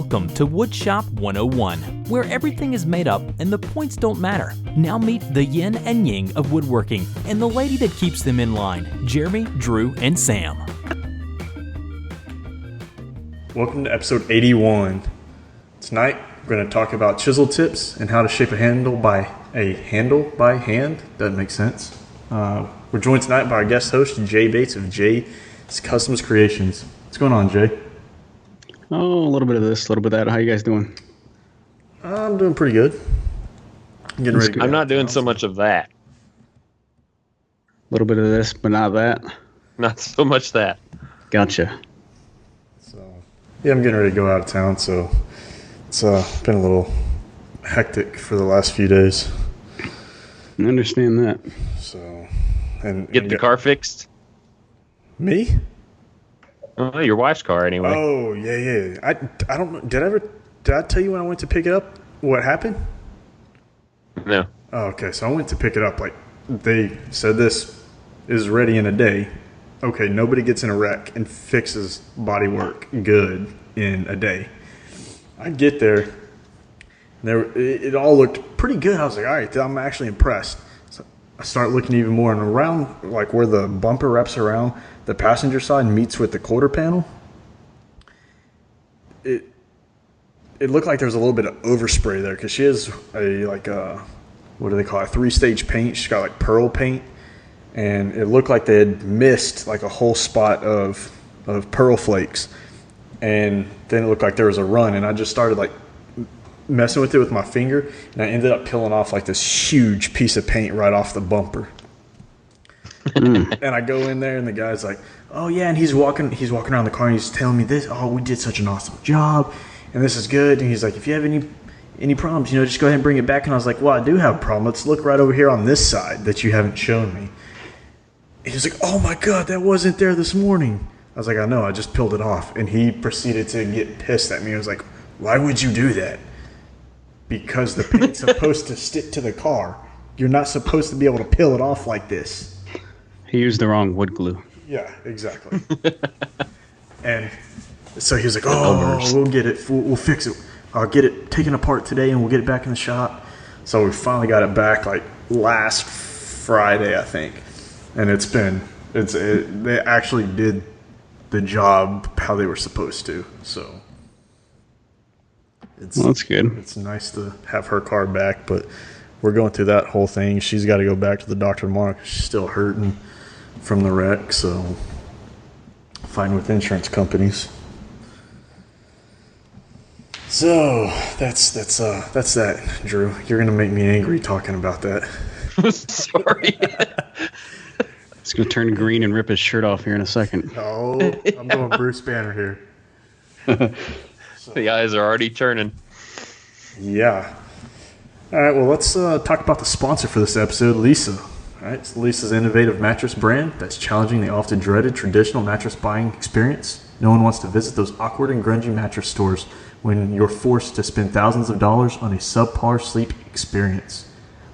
Welcome to Woodshop 101, where everything is made up and the points don't matter. Now meet the yin and yang of woodworking and the lady that keeps them in line, Jeremy, Drew, and Sam. Welcome to episode 81. Tonight, we're going to talk about chisel tips and how to shape a handle by hand. Doesn't make sense. We're joined tonight by our guest host, Jay Bates of Jay's Customs Creations. What's going on, Jay? Oh, a little bit of this, a little bit of that. How you guys doing? I'm doing pretty good. Getting ready. I'm not doing so much of that. A little bit of this, but not that. Not so much that. Gotcha. So, yeah, I'm getting ready to go out of town, so it's been a little hectic for the last few days. I understand that. So, Get the car fixed? Me? Oh, your wife's car anyway. Oh, yeah. I don't know. Did I tell you when I went to pick it up what happened? No. Oh, okay. So I went to pick it up. Like, they said this is ready in a day. Okay, nobody gets in a wreck and fixes body work good in a day. I get there. It all looked pretty good. I was like, all right, I'm actually impressed. So I start looking even more, and around, like where the bumper wraps around the passenger side and meets with the quarter panel, it looked like there was a little bit of overspray there, because she has what do they call it, 3-stage paint. She's got like pearl paint, and it looked like they had missed like a whole spot of pearl flakes, and then it looked like there was a run, and I just started like messing with it with my finger, and I ended up peeling off like this huge piece of paint right off the bumper. And I go in there, and the guy's like, oh yeah, and he's walking around the car, and he's telling me this, oh, we did such an awesome job, and this is good. And he's like, if you have any problems, just go ahead and bring it back. And I was like, well, I do have a problem. Let's look right over here on this side that you haven't shown me. And he's like, oh my God, that wasn't there this morning. I was like, I know, I just peeled it off. And he proceeded to get pissed at me. I was like, why would you do that? Because the paint's supposed to stick to the car. You're not supposed to be able to peel it off like this. He used the wrong wood glue. Yeah, exactly. And so he was like, oh, we'll get it. We'll fix it. I'll get it taken apart today, and we'll get it back in the shop. So we finally got it back like last Friday, I think. And they actually did the job how they were supposed to. So that's good. It's nice to have her car back, but we're going through that whole thing. She's got to go back to the doctor tomorrow because she's still hurting from the wreck. So fighting with insurance companies. So that's that, Drew. You're gonna make me angry talking about that. Sorry. He's gonna turn green and rip his shirt off here in a second. Oh, I'm going Bruce Banner here. The eyes are already turning. Yeah. All right, well, let's talk about the sponsor for this episode, Lisa. All right, it's Lisa's innovative mattress brand that's challenging the often dreaded traditional mattress buying experience. No one wants to visit those awkward and grungy mattress stores when you're forced to spend thousands of dollars on a subpar sleep experience.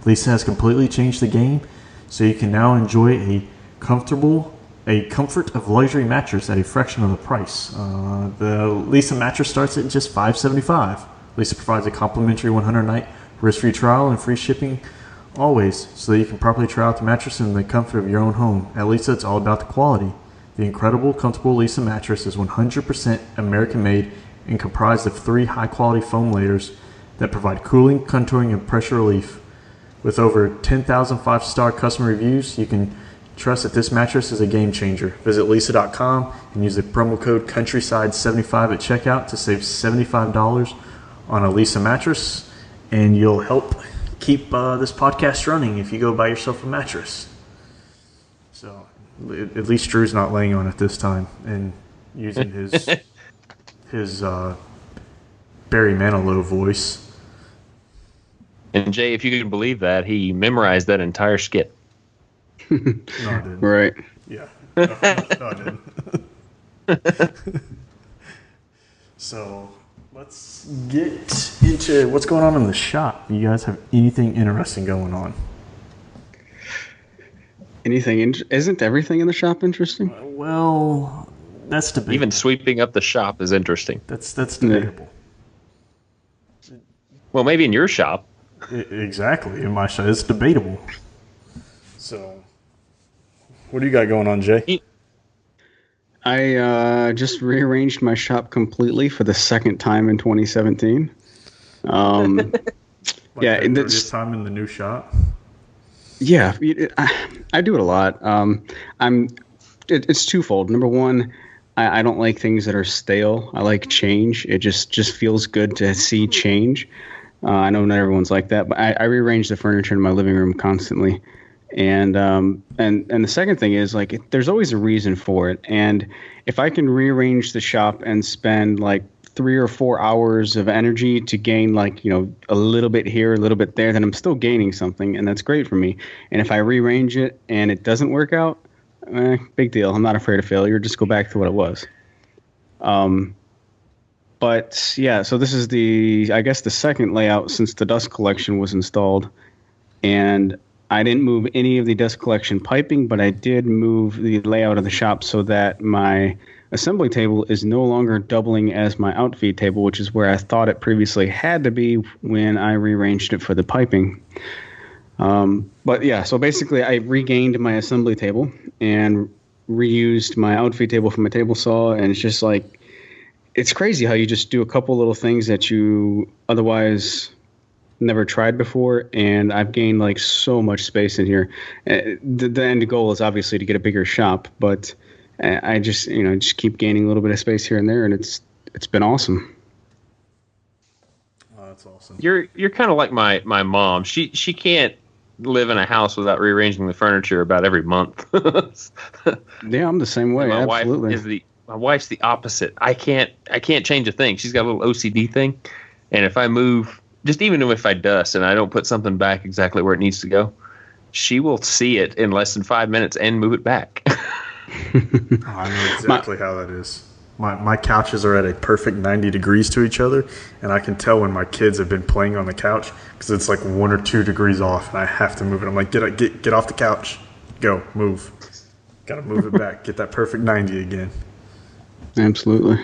Lisa has completely changed the game, so you can now enjoy a comfort of luxury mattress at a fraction of the price. The Lisa mattress starts at just $575. Lisa provides a complimentary 100-night risk-free trial and free shipping always, so that you can properly try out the mattress in the comfort of your own home. At Lisa, it's all about the quality. The incredible, comfortable Lisa mattress is 100% American-made and comprised of 3 high-quality foam layers that provide cooling, contouring, and pressure relief. With over 10,000 5-star customer reviews, you can trust that this mattress is a game changer. Visit lisa.com and use the promo code Countryside75 at checkout to save $75 on a Lisa mattress, and you'll help keep this podcast running if you go buy yourself a mattress. So at least Drew's not laying on it this time and using his Barry Manilow voice. And Jay, if you can believe that, he memorized that entire skit. No, I didn't. Right. Yeah. No, I didn't. So let's get into what's going on in the shop. You guys have anything interesting going on? Isn't everything in the shop interesting? Well, that's debatable. Even sweeping up the shop is interesting. That's debatable. Well, maybe in your shop. Exactly. In my shop, it's debatable. So, what do you got going on, Jay? I just rearranged my shop completely for the second time in 2017. Yeah, this time in the new shop. Yeah, I do it a lot. It's twofold. Number one, I don't like things that are stale. I like change. It just feels good to see change. I know not everyone's like that, but I rearrange the furniture in my living room constantly. And the second thing is, like, there's always a reason for it. And if I can rearrange the shop and spend like 3 or 4 hours of energy to gain, like, a little bit here, a little bit there, then I'm still gaining something, and that's great for me. And if I rearrange it and it doesn't work out, big deal. I'm not afraid of failure. Just go back to what it was. But yeah, so this is I guess the second layout since the dust collection was installed, and I didn't move any of the dust collection piping, but I did move the layout of the shop so that my assembly table is no longer doubling as my outfeed table, which is where I thought it previously had to be when I rearranged it for the piping. But yeah, so basically I regained my assembly table and reused my outfeed table for my table saw, and it's just like, it's crazy how you just do a couple little things that you otherwise never tried before, and I've gained like so much space in here. The end goal is obviously to get a bigger shop, but I just just keep gaining a little bit of space here and there, and it's been awesome. Oh, that's awesome. You're kind of like my mom. She can't live in a house without rearranging the furniture about every month. Yeah, I'm the same way. My Absolutely. My wife's the opposite. I can't change a thing. She's got a little OCD thing, and if I move, just even if I dust and I don't put something back exactly where it needs to go, she will see it in less than 5 minutes and move it back. I know exactly how that is. My couches are at a perfect 90 degrees to each other, and I can tell when my kids have been playing on the couch because it's like 1 or 2 degrees off, and I have to move it. I'm like, get off the couch, go move. Got to move it back, get that perfect 90 again. Absolutely.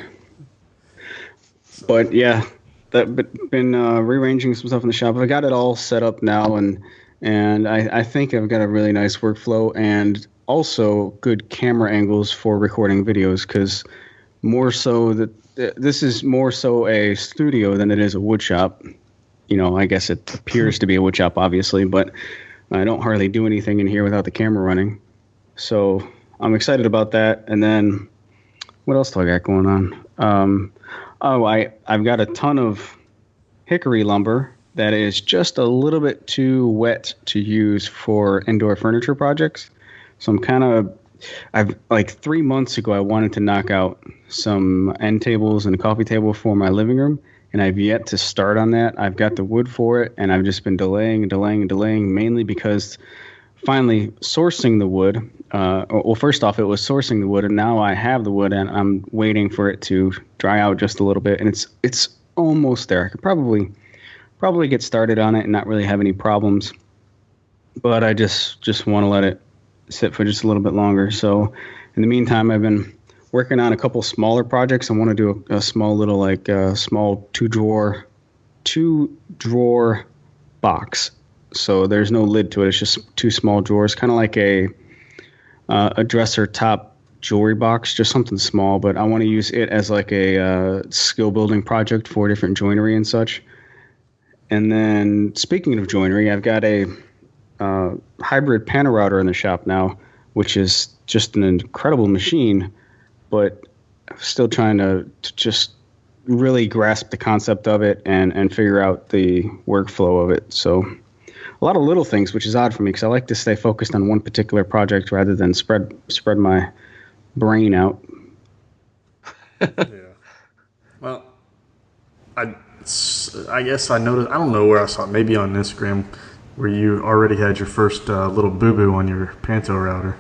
But yeah, been rearranging some stuff in the shop. I got it all set up now, and I think I've got a really nice workflow and also good camera angles for recording videos, because more so that this is more so a studio than it is a wood shop. I guess it appears to be a wood shop, obviously, but I don't hardly do anything in here without the camera running. So I'm excited about that. And then what else do I got going on? I've got a ton of hickory lumber that is just a little bit too wet to use for indoor furniture projects. So I've like 3 months ago, I wanted to knock out some end tables and a coffee table for my living room, and I've yet to start on that. I've got the wood for it, and I've just been delaying, mainly because finally sourcing the wood. Well, first off, it was sourcing the wood, and now I have the wood, and I'm waiting for it to dry out just a little bit, and it's almost there. I could probably get started on it and not really have any problems, but I just want to let it sit for just a little bit longer. So in the meantime, I've been working on a couple smaller projects. I want to do a small little small two drawer box. So there's no lid to it. It's just 2 small drawers, kind of like a dresser top jewelry box, just something small. But I want to use it as like a skill building project for different joinery and such. And then speaking of joinery, I've got a Hybrid Pantorouter in the shop now, which is just an incredible machine, but I'm still trying to just really grasp the concept of it and figure out the workflow of it. So a lot of little things, which is odd for me because I like to stay focused on one particular project rather than spread my brain out. Yeah. Well, I guess I noticed, I don't know where I saw it, maybe on Instagram, where you already had your first little boo-boo on your Pantorouter.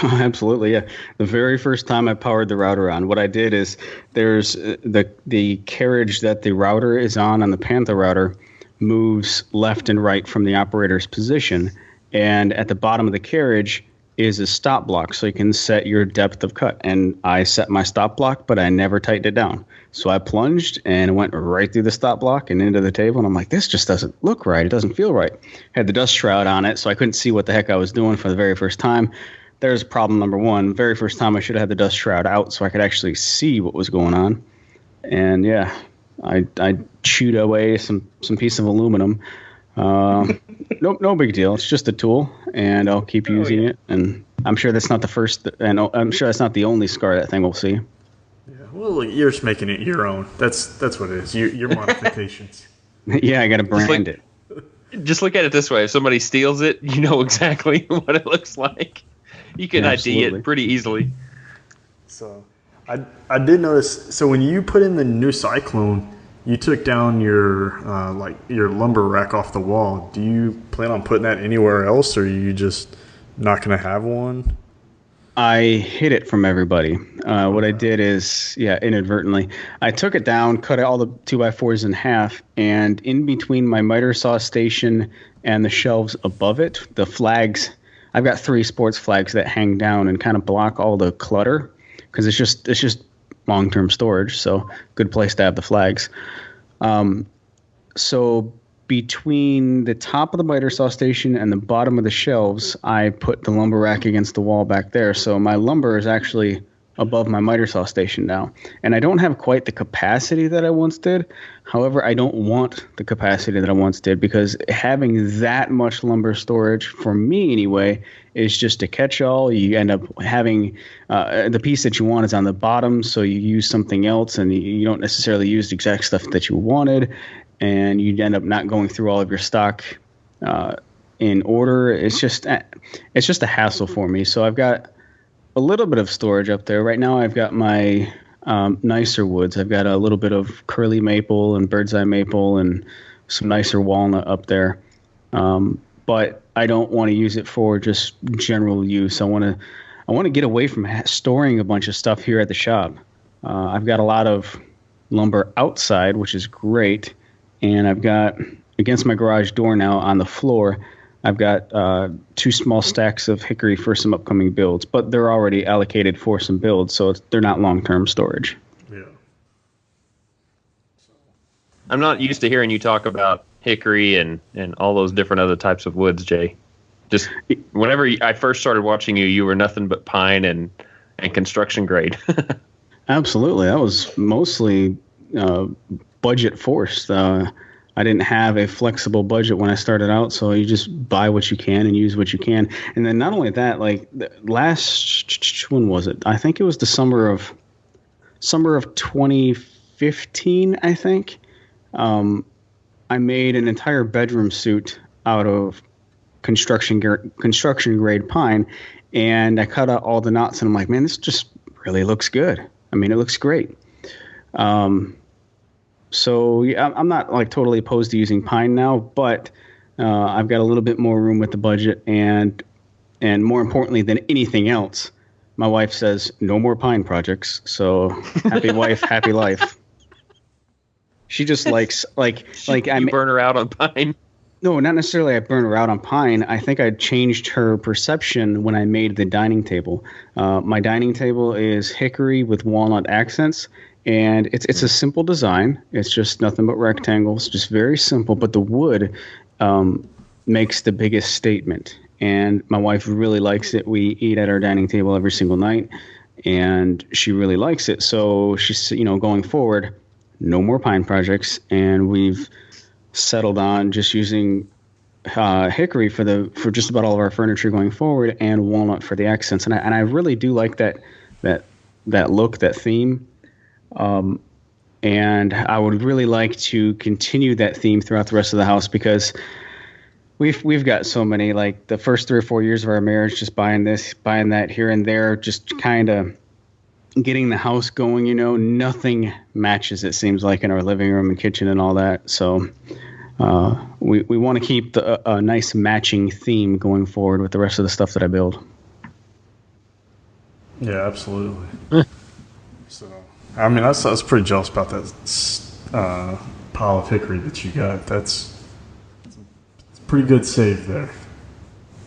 Absolutely, yeah. The very first time I powered the router on, what I did is there's the carriage that the router is on the Pantorouter moves left and right from the operator's position, and at the bottom of the carriage is a stop block, so you can set your depth of cut. And I set my stop block, but I never tightened it down. So I plunged and went right through the stop block and into the table. And I'm like, this just doesn't look right. It doesn't feel right. Had the dust shroud on it, so I couldn't see what the heck I was doing for the very first time. There's problem number one. Very first time I should have had the dust shroud out so I could actually see what was going on. And yeah, I chewed away some piece of aluminum. No big deal. It's just a tool, and I'll keep using it. And I'm sure that's not the first, and I'm sure that's not the only scar that thing will see. Yeah, well, you're just making it your own. That's what it is. Your modifications. Yeah, I got to brand it. Just look at it this way: if somebody steals it, you know exactly what it looks like. You can ID it pretty easily. So, I did notice. So when you put in the new Cyclone, you took down your your lumber rack off the wall. Do you plan on putting that anywhere else, or are you just not going to have one? I hid it from everybody. What I did is, inadvertently, I took it down, cut all the 2x4s in half, and in between my miter saw station and the shelves above it, the flags. I've got 3 sports flags that hang down and kind of block all the clutter because it's just long-term storage, so good place to have the flags. So between the top of the miter saw station and the bottom of the shelves, I put the lumber rack against the wall back there. So my lumber is actually above my miter saw station now. And I don't have quite the capacity that I once did. However, I don't want the capacity that I once did because having that much lumber storage, for me anyway, is just a catch-all. You end up having the piece that you want is on the bottom, so you use something else, and you don't necessarily use the exact stuff that you wanted, and you end up not going through all of your stock in order. It's just a hassle for me. So I've got a little bit of storage up there. Right now I've got my nicer woods. I've got a little bit of curly maple and bird's eye maple and some nicer walnut up there. But I don't want to use it for just general use. I want to get away from storing a bunch of stuff here at the shop. I've got a lot of lumber outside, which is great. And I've got, against my garage door now on the floor, I've got 2 small stacks of hickory for some upcoming builds, but they're already allocated for some builds, so they're not long-term storage. Yeah. I'm not used to hearing you talk about hickory and all those different other types of woods, Jay. Just whenever I first started watching you, you were nothing but pine and construction grade. Absolutely. That was mostly budget forced. I didn't have a flexible budget when I started out, so you just buy what you can and use what you can. And then not only that, like when was it? I think it was the summer of 2015, I think. I made an entire bedroom suit out of construction grade pine, and I cut out all the knots, and I'm like, man, this just really looks good. I mean, it looks great. So yeah, I'm not like totally opposed to using pine now, but I've got a little bit more room with the budget, and more importantly than anything else, my wife says no more pine projects. So happy wife, happy life. She just likes like I burn her out on pine. No, not necessarily I burn her out on pine. I think I changed her perception when I made the dining table. My dining table is hickory with walnut accents. And it's a simple design. It's just nothing but rectangles, just very simple. But the wood makes the biggest statement. And my wife really likes it. We eat at our dining table every single night, and she really likes it. So she's, going forward, no more pine projects, and we've settled on just using hickory for just about all of our furniture going forward, and walnut for the accents. And I really do like that look, that theme. And I would really like to continue that theme throughout the rest of the house because we've got so many, like the first 3 or 4 years of our marriage, just buying this, buying that here and there, just kind of getting the house going, nothing matches, it seems like, in our living room and kitchen and all that. So, we want to keep a nice matching theme going forward with the rest of the stuff that I build. Yeah, absolutely. So, I mean, I was pretty jealous about that pile of hickory that you got. That's a pretty good save there.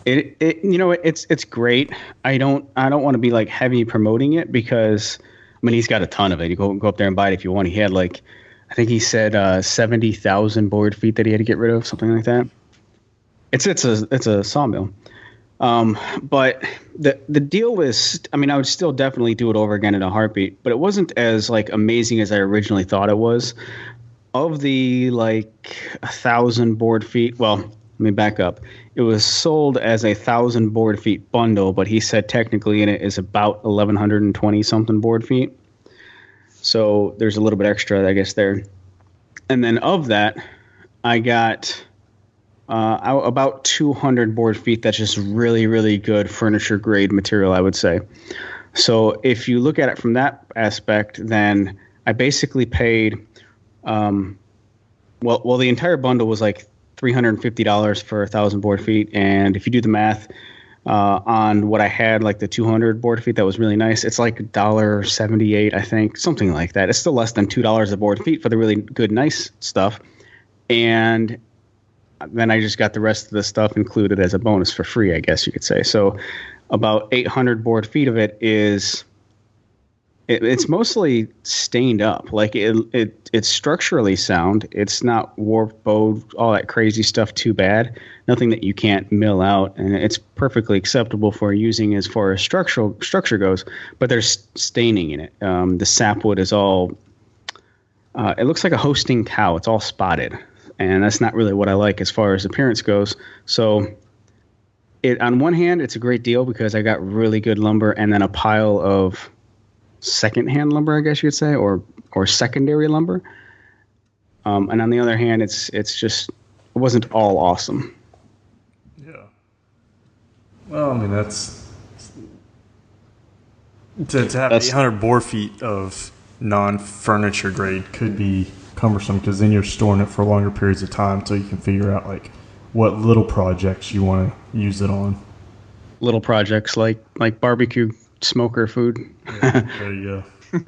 It's great. I don't want to be like heavy promoting it because he's got a ton of it. You go up there and buy it if you want. He had like, I think he said 70,000 board feet that he had to get rid of, something like that. It's a sawmill. But the deal was, I would still definitely do it over again in a heartbeat, but it wasn't as like amazing as I originally thought it was. Of the like 1,000 board feet, well, let me back up. It was sold as a 1,000 board feet bundle, but he said technically in it is about 1,120 something board feet. So there's a little bit extra, I guess, there. And then of that, I got about 200 board feet. That's just really, really good furniture grade material, I would say. So if you look at it from that aspect, then I basically paid, well, the entire bundle was like $350 for 1,000 board feet. And if you do the math on what I had, like the 200 board feet, that was really nice. It's like $1.78, I think, something like that. It's still less than $2 a board feet for the really good, nice stuff. And then I just got the rest of the stuff included as a bonus for free, I guess you could say. So about 800 board feet of it is, it's mostly stained up. Like it's structurally sound. It's not warped, bowed, all that crazy stuff too bad. Nothing that you can't mill out, and it's perfectly acceptable for using as far as structure goes. But there's staining in it. The sapwood is all. It looks like a hosting cow. It's all spotted, and that's not really what I like as far as appearance goes. So, on one hand, it's a great deal because I got really good lumber and then a pile of secondhand lumber, I guess you could say, or secondary lumber. And on the other hand, it wasn't all awesome. Yeah. Well, that's to have 800 board feet of non-furniture grade could be cumbersome because then you're storing it for longer periods of time until you can figure out like what little projects you want to use it on. Little projects like barbecue smoker food. Yeah, there you go.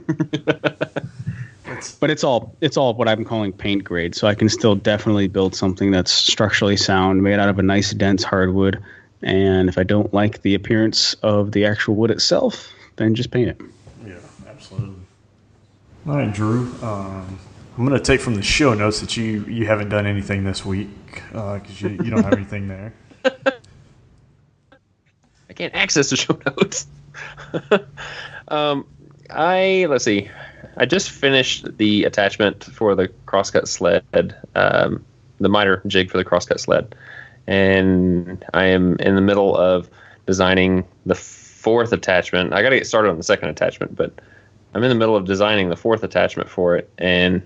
But it's all what I'm calling paint grade, so I can still definitely build something that's structurally sound, made out of a nice dense hardwood. And if I don't like the appearance of the actual wood itself, then just paint it. Yeah, absolutely. All right, Drew. I'm going to take from the show notes that you haven't done anything this week because you don't have anything there. I can't access the show notes. Let's see. I just finished the attachment for the crosscut sled, the miter jig for the crosscut sled, and I am in the middle of designing the fourth attachment. I got to get started on the second attachment, but I'm in the middle of designing the fourth attachment for it, and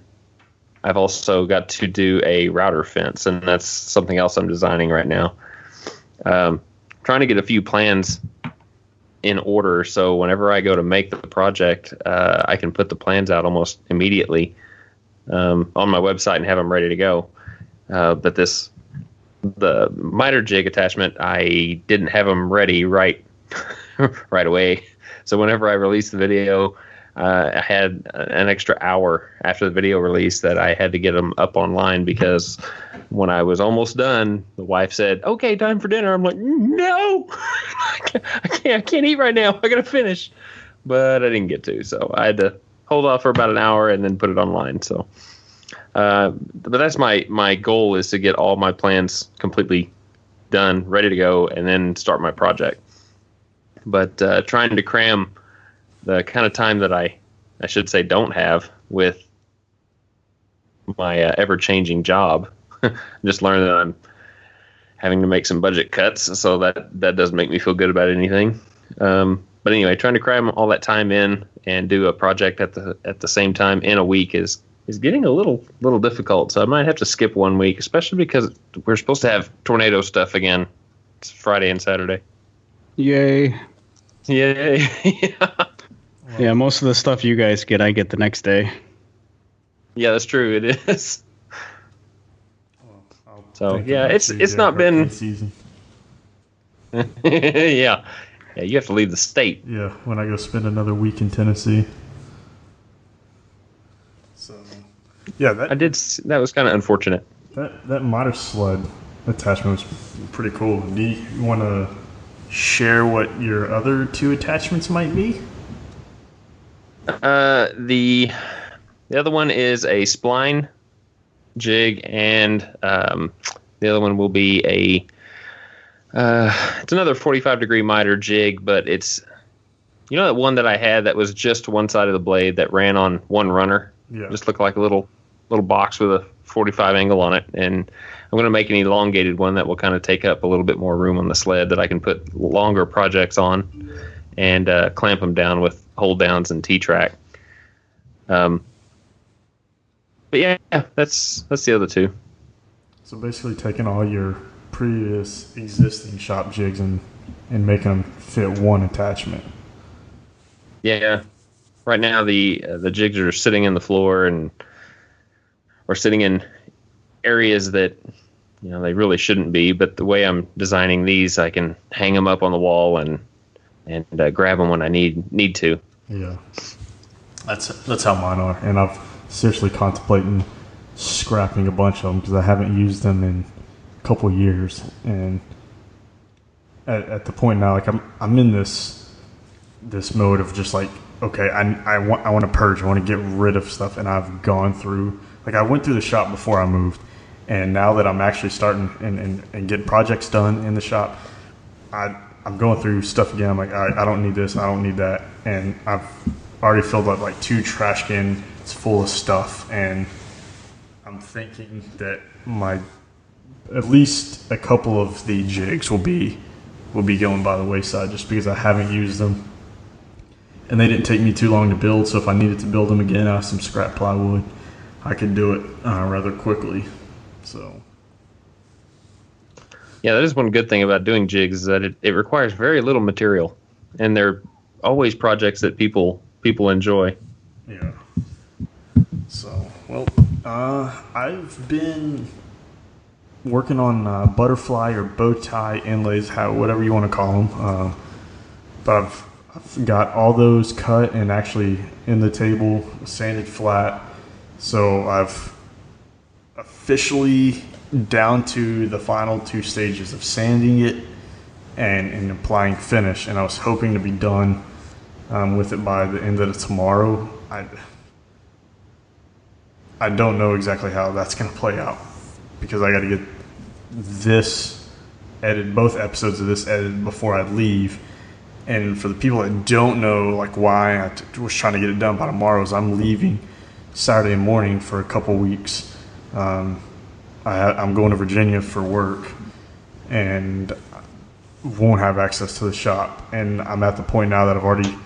I've also got to do a router fence, and that's something else I'm designing right now. Trying to get a few plans in order, so whenever I go to make the project, I can put the plans out almost immediately on my website and have them ready to go. But the miter jig attachment, I didn't have them ready right away. So whenever I released the video, I had an extra hour after the video release that I had to get them up online because when I was almost done, the wife said, "Okay, time for dinner." I'm like, "No, I can't eat right now. I gotta finish." But I didn't get to, so I had to hold off for about an hour and then put it online. So, but that's my goal is to get all my plans completely done, ready to go, and then start my project. But trying to cram the kind of time that I should say don't have with my ever-changing job. Just learned that I'm having to make some budget cuts, so that doesn't make me feel good about anything. But anyway, trying to cram all that time in and do a project at the same time in a week is getting a little difficult. So I might have to skip 1 week, especially because we're supposed to have tornado stuff again. It's Friday and Saturday. Yay! Yay! Yeah, most of the stuff you guys get, I get the next day. Yeah, that's true. It is. So yeah, it's not been season. yeah, you have to leave the state. Yeah, when I go spend another week in Tennessee. So yeah, I did. That was kind of unfortunate. That miter sled attachment was pretty cool. Do you want to share what your other two attachments might be? The other one is a spline jig, and the other one will be it's another 45-degree miter jig, but it's, you know, that one that I had that was just one side of the blade that ran on one runner. Yeah. Just looked like a little box with a 45 angle on it, and I'm going to make an elongated one that will kind of take up a little bit more room on the sled that I can put longer projects on and clamp them down with hold downs and T-track. But yeah, that's the other two. So basically taking all your previous existing shop jigs and making them fit one attachment. Yeah. Right now the jigs are sitting in the floor and or sitting in areas that, you know, they really shouldn't be. But the way I'm designing these, I can hang them up on the wall and grab them when I need to. Yeah, that's how mine are, and I've seriously contemplating scrapping a bunch of them because I haven't used them in a couple of years, and at the point now, like I'm in this mode of just like, okay, I want to purge, I want to get rid of stuff, and I've gone through, like I went through the shop before I moved, and now that I'm actually starting and getting projects done in the shop, I'm going through stuff again. I'm like, all right, I don't need this, I don't need that, and I've already filled up like 2 trash cans full of stuff, and I'm thinking that at least a couple of the jigs will be going by the wayside just because I haven't used them, and they didn't take me too long to build. So if I needed to build them again out of some scrap plywood, I could do it rather quickly. So yeah, that is one good thing about doing jigs, is that it requires very little material, and they're always projects that people enjoy. Yeah. So, well, I've been working on butterfly or bow tie inlays, whatever you want to call them. But I've got all those cut and actually in the table, sanded flat. So I've officially down to the final 2 stages of sanding it and applying finish. And I was hoping to be done with it by the end of tomorrow. I don't know exactly how that's going to play out because I got to get this edited, both episodes of this edited before I leave. And for the people that don't know, like why I was trying to get it done by tomorrow, is I'm leaving Saturday morning for a couple weeks. I'm going to Virginia for work and won't have access to the shop. And I'm at the point now that I've already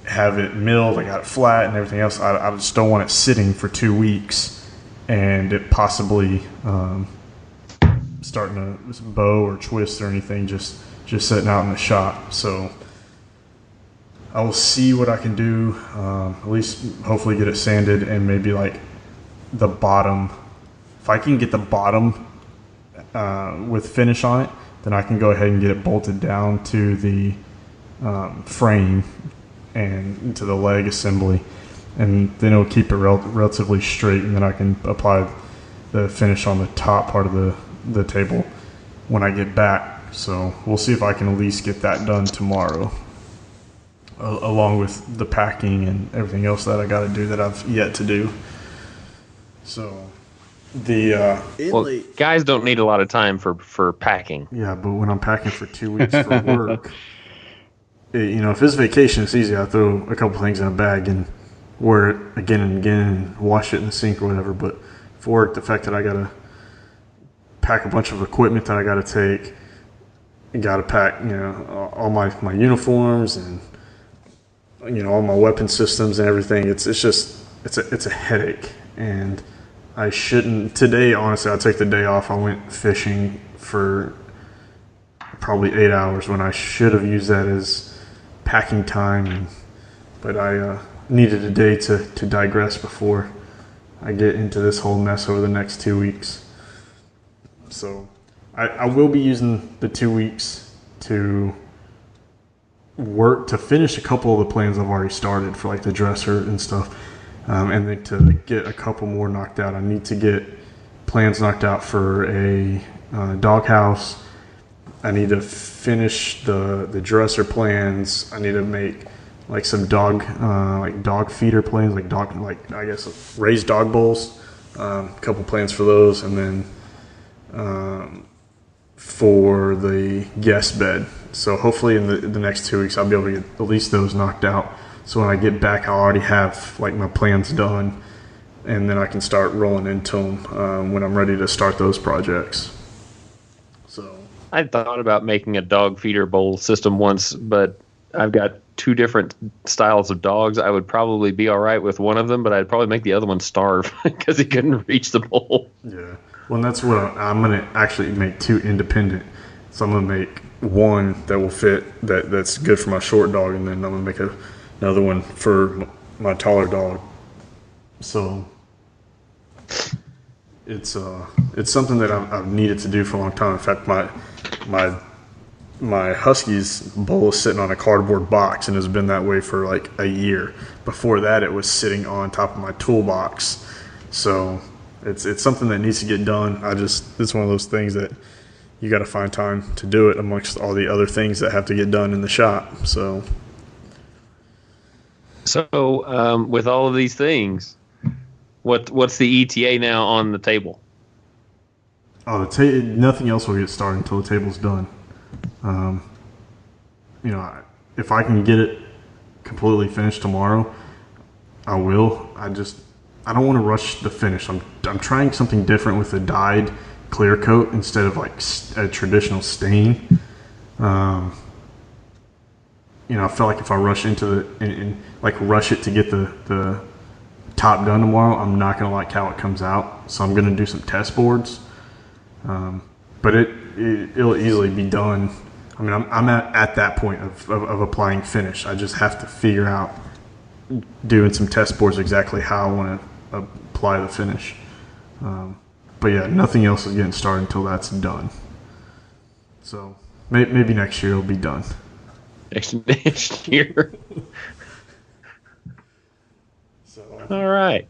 have it milled, I got it flat and everything else. I just don't want it sitting for 2 weeks and it possibly starting to bow or twist or anything, just sitting out in the shop. So I will see what I can do, at least hopefully get it sanded, and maybe like the bottom, if I can get the bottom with finish on it, then I can go ahead and get it bolted down to the frame and to the leg assembly, and then it'll keep it relatively straight, and then I can apply the finish on the top part of the table when I get back. So we'll see if I can at least get that done tomorrow, along with the packing and everything else that I got to do that I've yet to do. So well, guys don't need a lot of time for packing. Yeah, but when I'm packing for 2 weeks for work, if it's vacation, it's easy. I throw a couple things in a bag and wear it again and again and wash it in the sink or whatever. But for work, the fact that I got to pack a bunch of equipment that I got to take, I got to pack, all my uniforms and, all my weapon systems and everything. It's a headache. And I shouldn't. Today, honestly, I'll take the day off. I went fishing for probably 8 hours when I should have used that as packing time. But I needed a day to digress before I get into this whole mess over the next 2 weeks. So I will be using the 2 weeks to work to finish a couple of the plans I've already started for like the dresser and stuff. And then to get a couple more knocked out. I need to get plans knocked out for a doghouse. I need to finish the dresser plans. I need to make like some dog feeder plans, I guess raised dog bowls. A couple plans for those, and then for the guest bed. So hopefully in the next 2 weeks I'll be able to get at least those knocked out. So when I get back, I'll already have like my plans done, and then I can start rolling into them when I'm ready to start those projects. So I thought about making a dog feeder bowl system once, but I've got 2 different styles of dogs. I would probably be all right with one of them, but I'd probably make the other one starve because he couldn't reach the bowl. Yeah. Well, and that's what I'm going to actually make 2 independent. So I'm going to make one that will fit, that's good for my short dog, and then I'm going to make another one for my taller dog. So it's something that I've needed to do for a long time. In fact, my Husky's bowl is sitting on a cardboard box and has been that way for like a year. Before that, it was sitting on top of my toolbox. So it's something that needs to get done. It's one of those things that you got to find time to do it amongst all the other things that have to get done in the shop. So with all of these things, what's the ETA now on the table? Oh, nothing else will get started until the table's done. If I can get it completely finished tomorrow, I will. I don't want to rush the finish. I'm trying something different with a dyed clear coat instead of like a traditional stain. I feel like if I rush into and rush it to get the top done tomorrow, I'm not going to like how it comes out. So I'm going to do some test boards. But it'll easily be done. I mean, I'm at that point of applying finish. I just have to figure out doing some test boards exactly how I want to apply the finish. But yeah, nothing else is getting started until that's done. So maybe next year it'll be done. Next year. All right.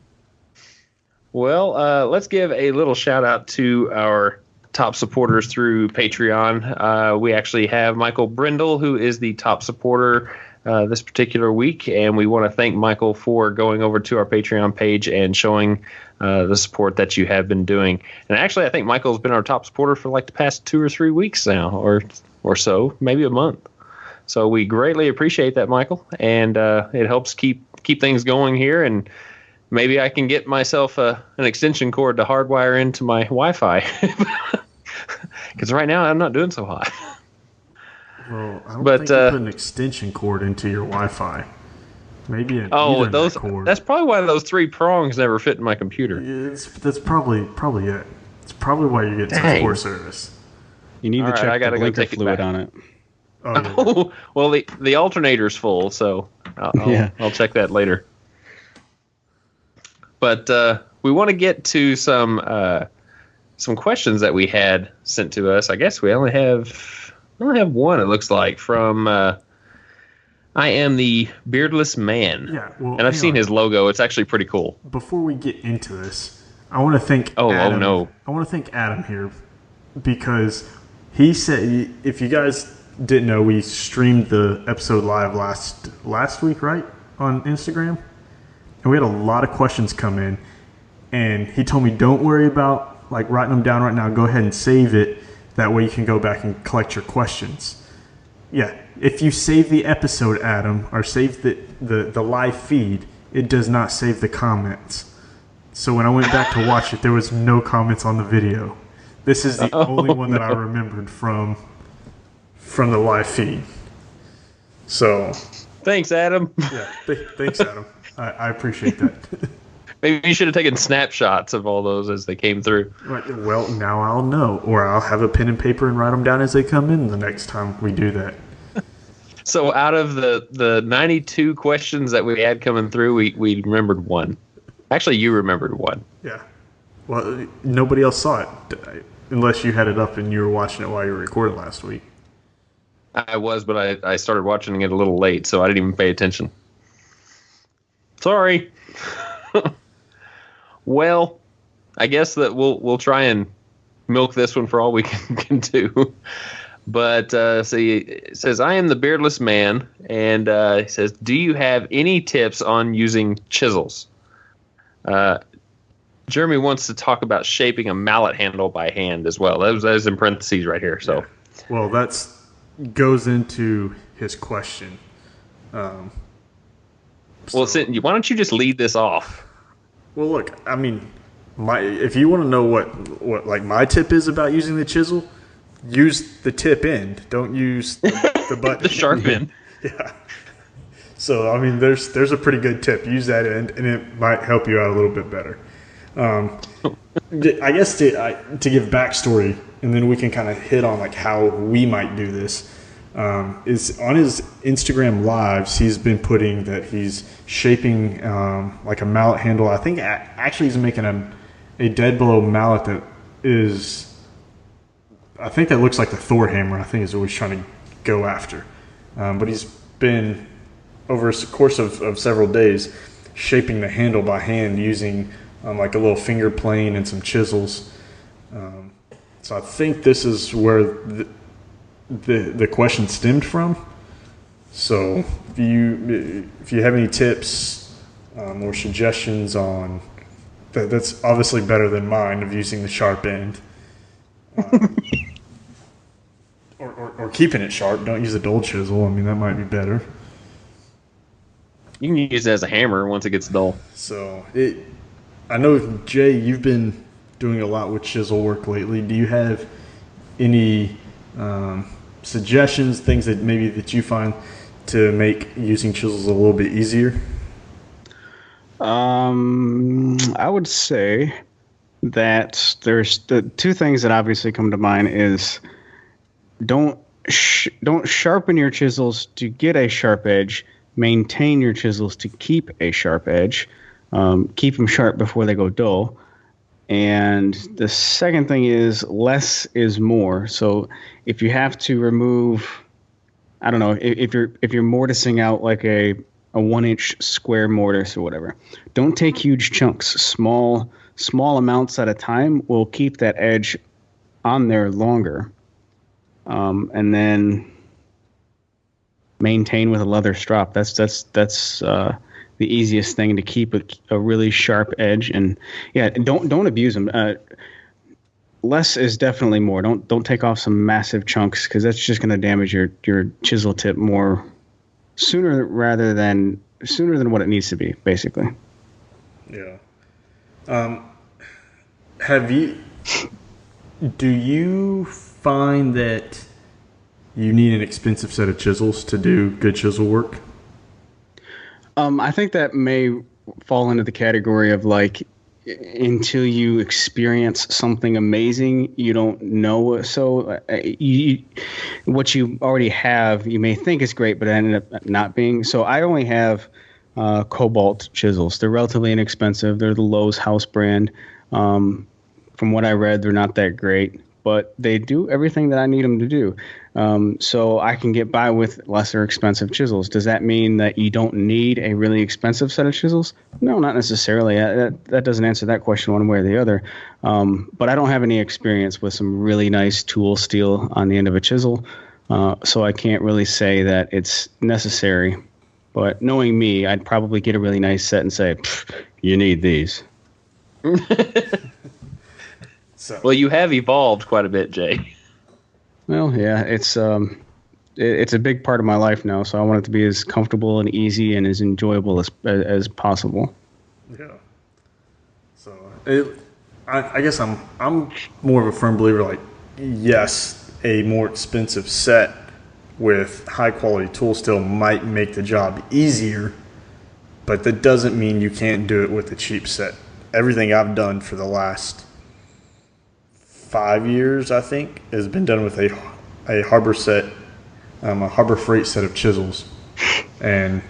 Well, let's give a little shout out to our top supporters through Patreon. We actually have Michael Brindle, who is the top supporter this particular week, and we want to thank Michael for going over to our Patreon page and showing the support that you have been doing. And actually, I think Michael's been our top supporter for like the past 2 or 3 weeks now, or so, maybe a month. So we greatly appreciate that, Michael, and it helps keep things going here. And maybe I can get myself an extension cord to hardwire into my Wi-Fi, because right now I'm not doing so hot. Well, I don't think you put an extension cord into your Wi-Fi. Maybe an Ethernet cord. That's probably why those 3 prongs never fit in my computer. That's probably it. It's probably why you get such poor service. You need to check the blinker fluid on it. Oh, yeah. Well, the alternator's full, so I'll check that later. But we want to get to some questions that we had sent to us. I guess we only have one, it looks like, from Iamthebeardlessman. Yeah, well, and I've seen his logo. It's actually pretty cool. Before we get into this, I want to thank Adam. No. I want to thank Adam here because he said, if you guys didn't know, we streamed the episode live last week, right, on Instagram, and we had a lot of questions come in, and he told me, don't worry about like writing them down right now. Go ahead and save it. That way you can go back and collect your questions. Yeah, if you save the episode, Adam, or save the live feed, it does not save the comments. So when I went back to watch it, there was no comments on the video. This is the only one that I remembered from the live feed. So thanks, Adam. Yeah, thanks, Adam. I appreciate that. Maybe you should have taken snapshots of all those as they came through. Right. Well, now I'll know, or I'll have a pen and paper and write them down as they come in the next time we do that. So out of the 92 questions that we had coming through, we remembered one. Actually, you remembered one. Yeah. Well, nobody else saw it, unless you had it up and you were watching it while you were recording last week. I was, but I started watching it a little late, so I didn't even pay attention. Sorry. Well, I guess that we'll try and milk this one for all we can do. But see, it says, I am the beardless man, and it says, do you have any tips on using chisels? Jeremy wants to talk about shaping a mallet handle by hand as well. That was in parentheses right here. So, well, that's goes into his question. Well, why don't you just lead this off? Well, look, I mean, if you want to know what like my tip is about using the chisel, use the tip end. Don't use the button. The sharp end. Yeah. So I mean, there's a pretty good tip. Use that end, and it might help you out a little bit better. I guess to give backstory, and then we can kind of hit on like how we might do this. Is on his Instagram lives, he's been putting that he's shaping like a mallet handle. I think actually he's making a dead blow mallet that is, I think that looks like the Thor hammer. I think is what he's trying to go after. But he's been over a course of several days shaping the handle by hand using like a little finger plane and some chisels. So I think this is where the question stemmed from. So if you have any tips or suggestions on that's obviously better than mine of using the sharp end, or keeping it sharp. Don't use a dull chisel. I mean, that might be better. You can use it as a hammer once it gets dull. So I know, Jay, you've been doing a lot with chisel work lately. Do you have any suggestions, things that you find to make using chisels a little bit easier? I would say that there's the two things that obviously come to mind is don't sharpen your chisels to get a sharp edge. Maintain your chisels to keep a sharp edge. Keep them sharp before they go dull. And the second thing is less is more. So if you have to remove, I don't know, if you're mortising out like a 1-inch square mortise or whatever, don't take huge chunks. Small amounts at a time will keep that edge on there longer. And then maintain with a leather strop. That's the easiest thing to keep a really sharp edge. And yeah, don't abuse them. Less is definitely more. Don't take off some massive chunks because that's just going to damage your chisel tip more sooner than what it needs to be, basically. Yeah. Do you find that you need an expensive set of chisels to do good chisel work? I think that may fall into the category of like, until you experience something amazing, you don't know. So what you already have, you may think is great, but it ended up not being. So I only have Cobalt chisels. They're relatively inexpensive. They're the Lowe's house brand. From what I read, they're not that great, but they do everything that I need them to do. So I can get by with lesser expensive chisels. Does that mean that you don't need a really expensive set of chisels? No, not necessarily. That doesn't answer that question one way or the other. But I don't have any experience with some really nice tool steel on the end of a chisel. So I can't really say that it's necessary. But knowing me, I'd probably get a really nice set and say, you need these. Well, you have evolved quite a bit, Jay. Well, yeah, it's a big part of my life now, so I want it to be as comfortable and easy and as enjoyable as possible. Yeah. So I guess I'm more of a firm believer. Like, yes, a more expensive set with high quality tool steel might make the job easier, but that doesn't mean you can't do it with a cheap set. Everything I've done for the last 5 years, I think, has been done with a Harbor Freight set of chisels, and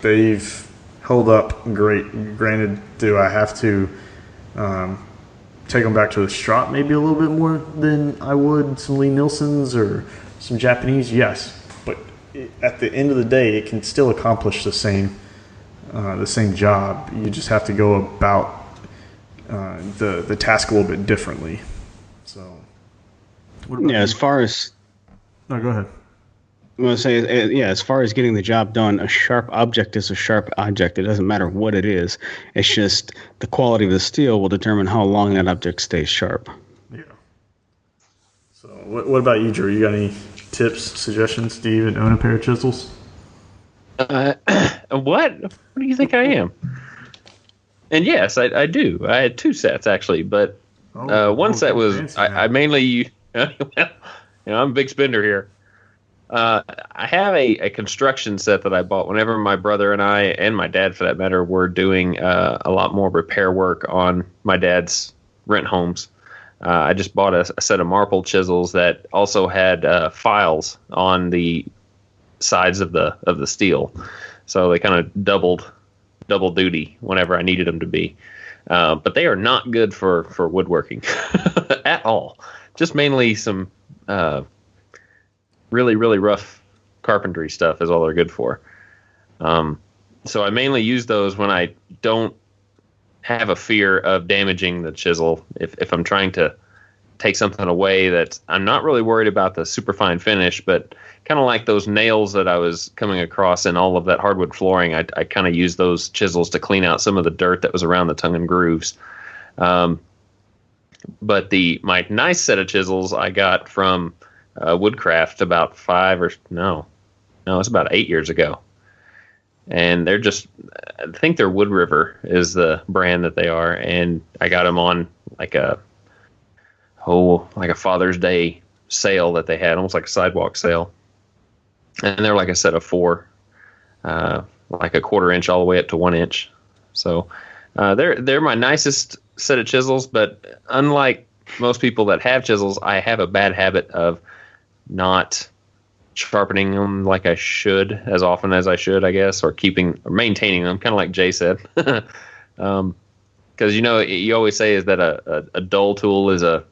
they've held up great. Granted, do I have to take them back to the Strop maybe a little bit more than I would some Lee Nielsen's or some Japanese? Yes, but at the end of the day, it can still accomplish the same job. You just have to go about the task a little bit differently. So, what about Yeah, as far as no, go ahead. I'm going to say, yeah, as far as getting the job done, a sharp object is a sharp object. It doesn't matter what it is. It's just the quality of the steel will determine how long that object stays sharp. Yeah. So, what about you, Drew? You got any tips, suggestions? Do you even own a pair of chisels? What? What do you think I am? And yes, I do. I had 2 sets actually, but one set was I mainly. Well, I'm a big spender here. I have a construction set that I bought whenever my brother and I, and my dad for that matter, were doing a lot more repair work on my dad's rent homes. I just bought a set of marble chisels that also had files on the sides of the steel, so they kind of double duty whenever I needed them to be. But they are not good for woodworking at all. Just mainly some really rough carpentry stuff is all they're good for. So I mainly use those when I don't have a fear of damaging the chisel. If I'm trying to take something away that I'm not really worried about the super fine finish, but kind of like those nails that I was coming across in all of that hardwood flooring, I kind of use those chisels to clean out some of the dirt that was around the tongue and grooves. But my nice set of chisels I got from Woodcraft about it's about 8 years ago. And they're just, I think they're Wood River is the brand that they are. And I got them on like a Father's Day sale that they had, almost like a sidewalk sale. And they're like a set of 4, like a 1/4 inch all the way up to 1 inch. So they're my nicest set of chisels, but unlike most people that have chisels, I have a bad habit of not sharpening them like I should, as often as I should, I guess, or maintaining them, kind of like Jay said. Because you always say is that a dull tool is a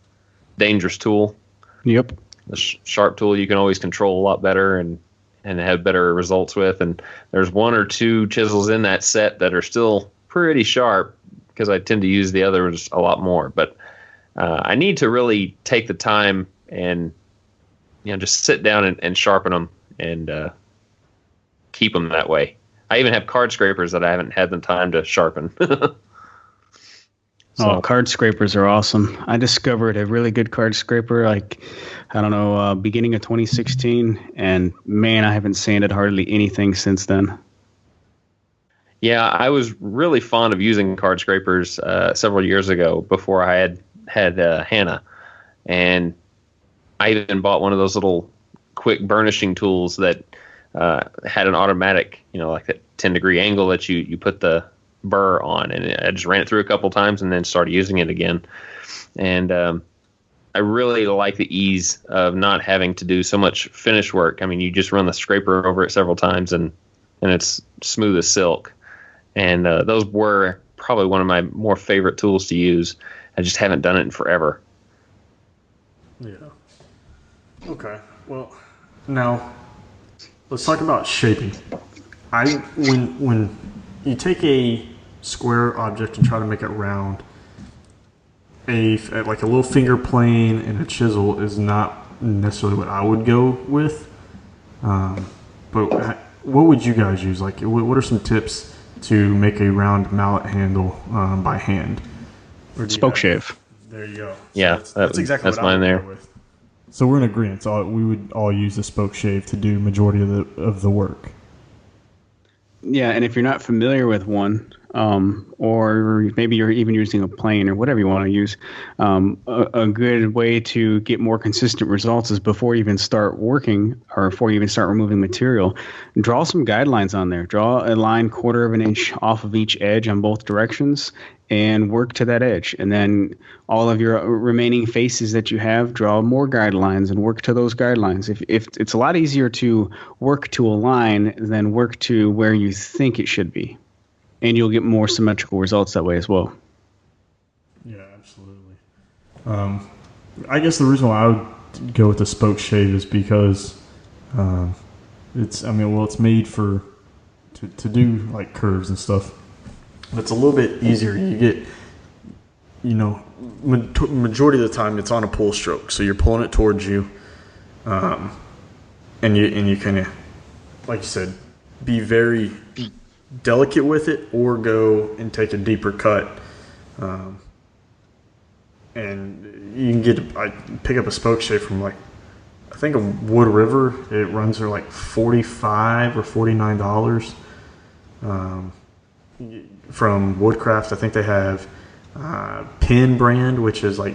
dangerous tool. Yep. The sharp tool you can always control a lot better and have better results with. And there's 1 or 2 chisels in that set that are still pretty sharp because I tend to use the others a lot more. But I need to really take the time and just sit down and sharpen them and keep them that way. I even have card scrapers that I haven't had the time to sharpen. Oh, card scrapers are awesome. I discovered a really good card scraper, beginning of 2016, and man, I haven't sanded hardly anything since then. Yeah, I was really fond of using card scrapers several years ago before I had Hannah, and I even bought one of those little quick burnishing tools that had an automatic, like that 10-degree angle that you put the burr on, and I just ran it through a couple times and then started using it again. And I really like the ease of not having to do so much finish work. I mean, you just run the scraper over it several times and it's smooth as silk. And those were probably one of my more favorite tools to use. I just haven't done it in forever. Yeah. Okay. Well, now let's talk about shaping. When you take a square object and try to make it round, like a little finger plane and a chisel is not necessarily what I would go with. But what would you guys use? Like, what are some tips to make a round mallet handle by hand? Spoke shave. There you go. Yeah, so that's exactly that's what I mine would there. go with. So we're in agreement. So we would all use the spoke shave to do majority of the work. Yeah, and if you're not familiar with one, or maybe you're even using a plane or whatever you want to use, a good way to get more consistent results is before you even start working or before you even start removing material, draw some guidelines on there. Draw a line 1/4 of an inch off of each edge on both directions and work to that edge. And then all of your remaining faces that you have, draw more guidelines and work to those guidelines. If it's a lot easier to work to a line than work to where you think it should be. And you'll get more symmetrical results that way as well. Yeah, absolutely. I guess the reason why I would go with the spoke shave is because it's made to do like curves and stuff. It's a little bit easier. You get, majority of the time it's on a pull stroke, so you're pulling it towards you, and you kind of, like you said, be very delicate with it, or go and take a deeper cut. And you can pick up a spoke shave from I think a Wood River. It runs for like $45 or $49. From Woodcraft, I think they have Pin brand, which is like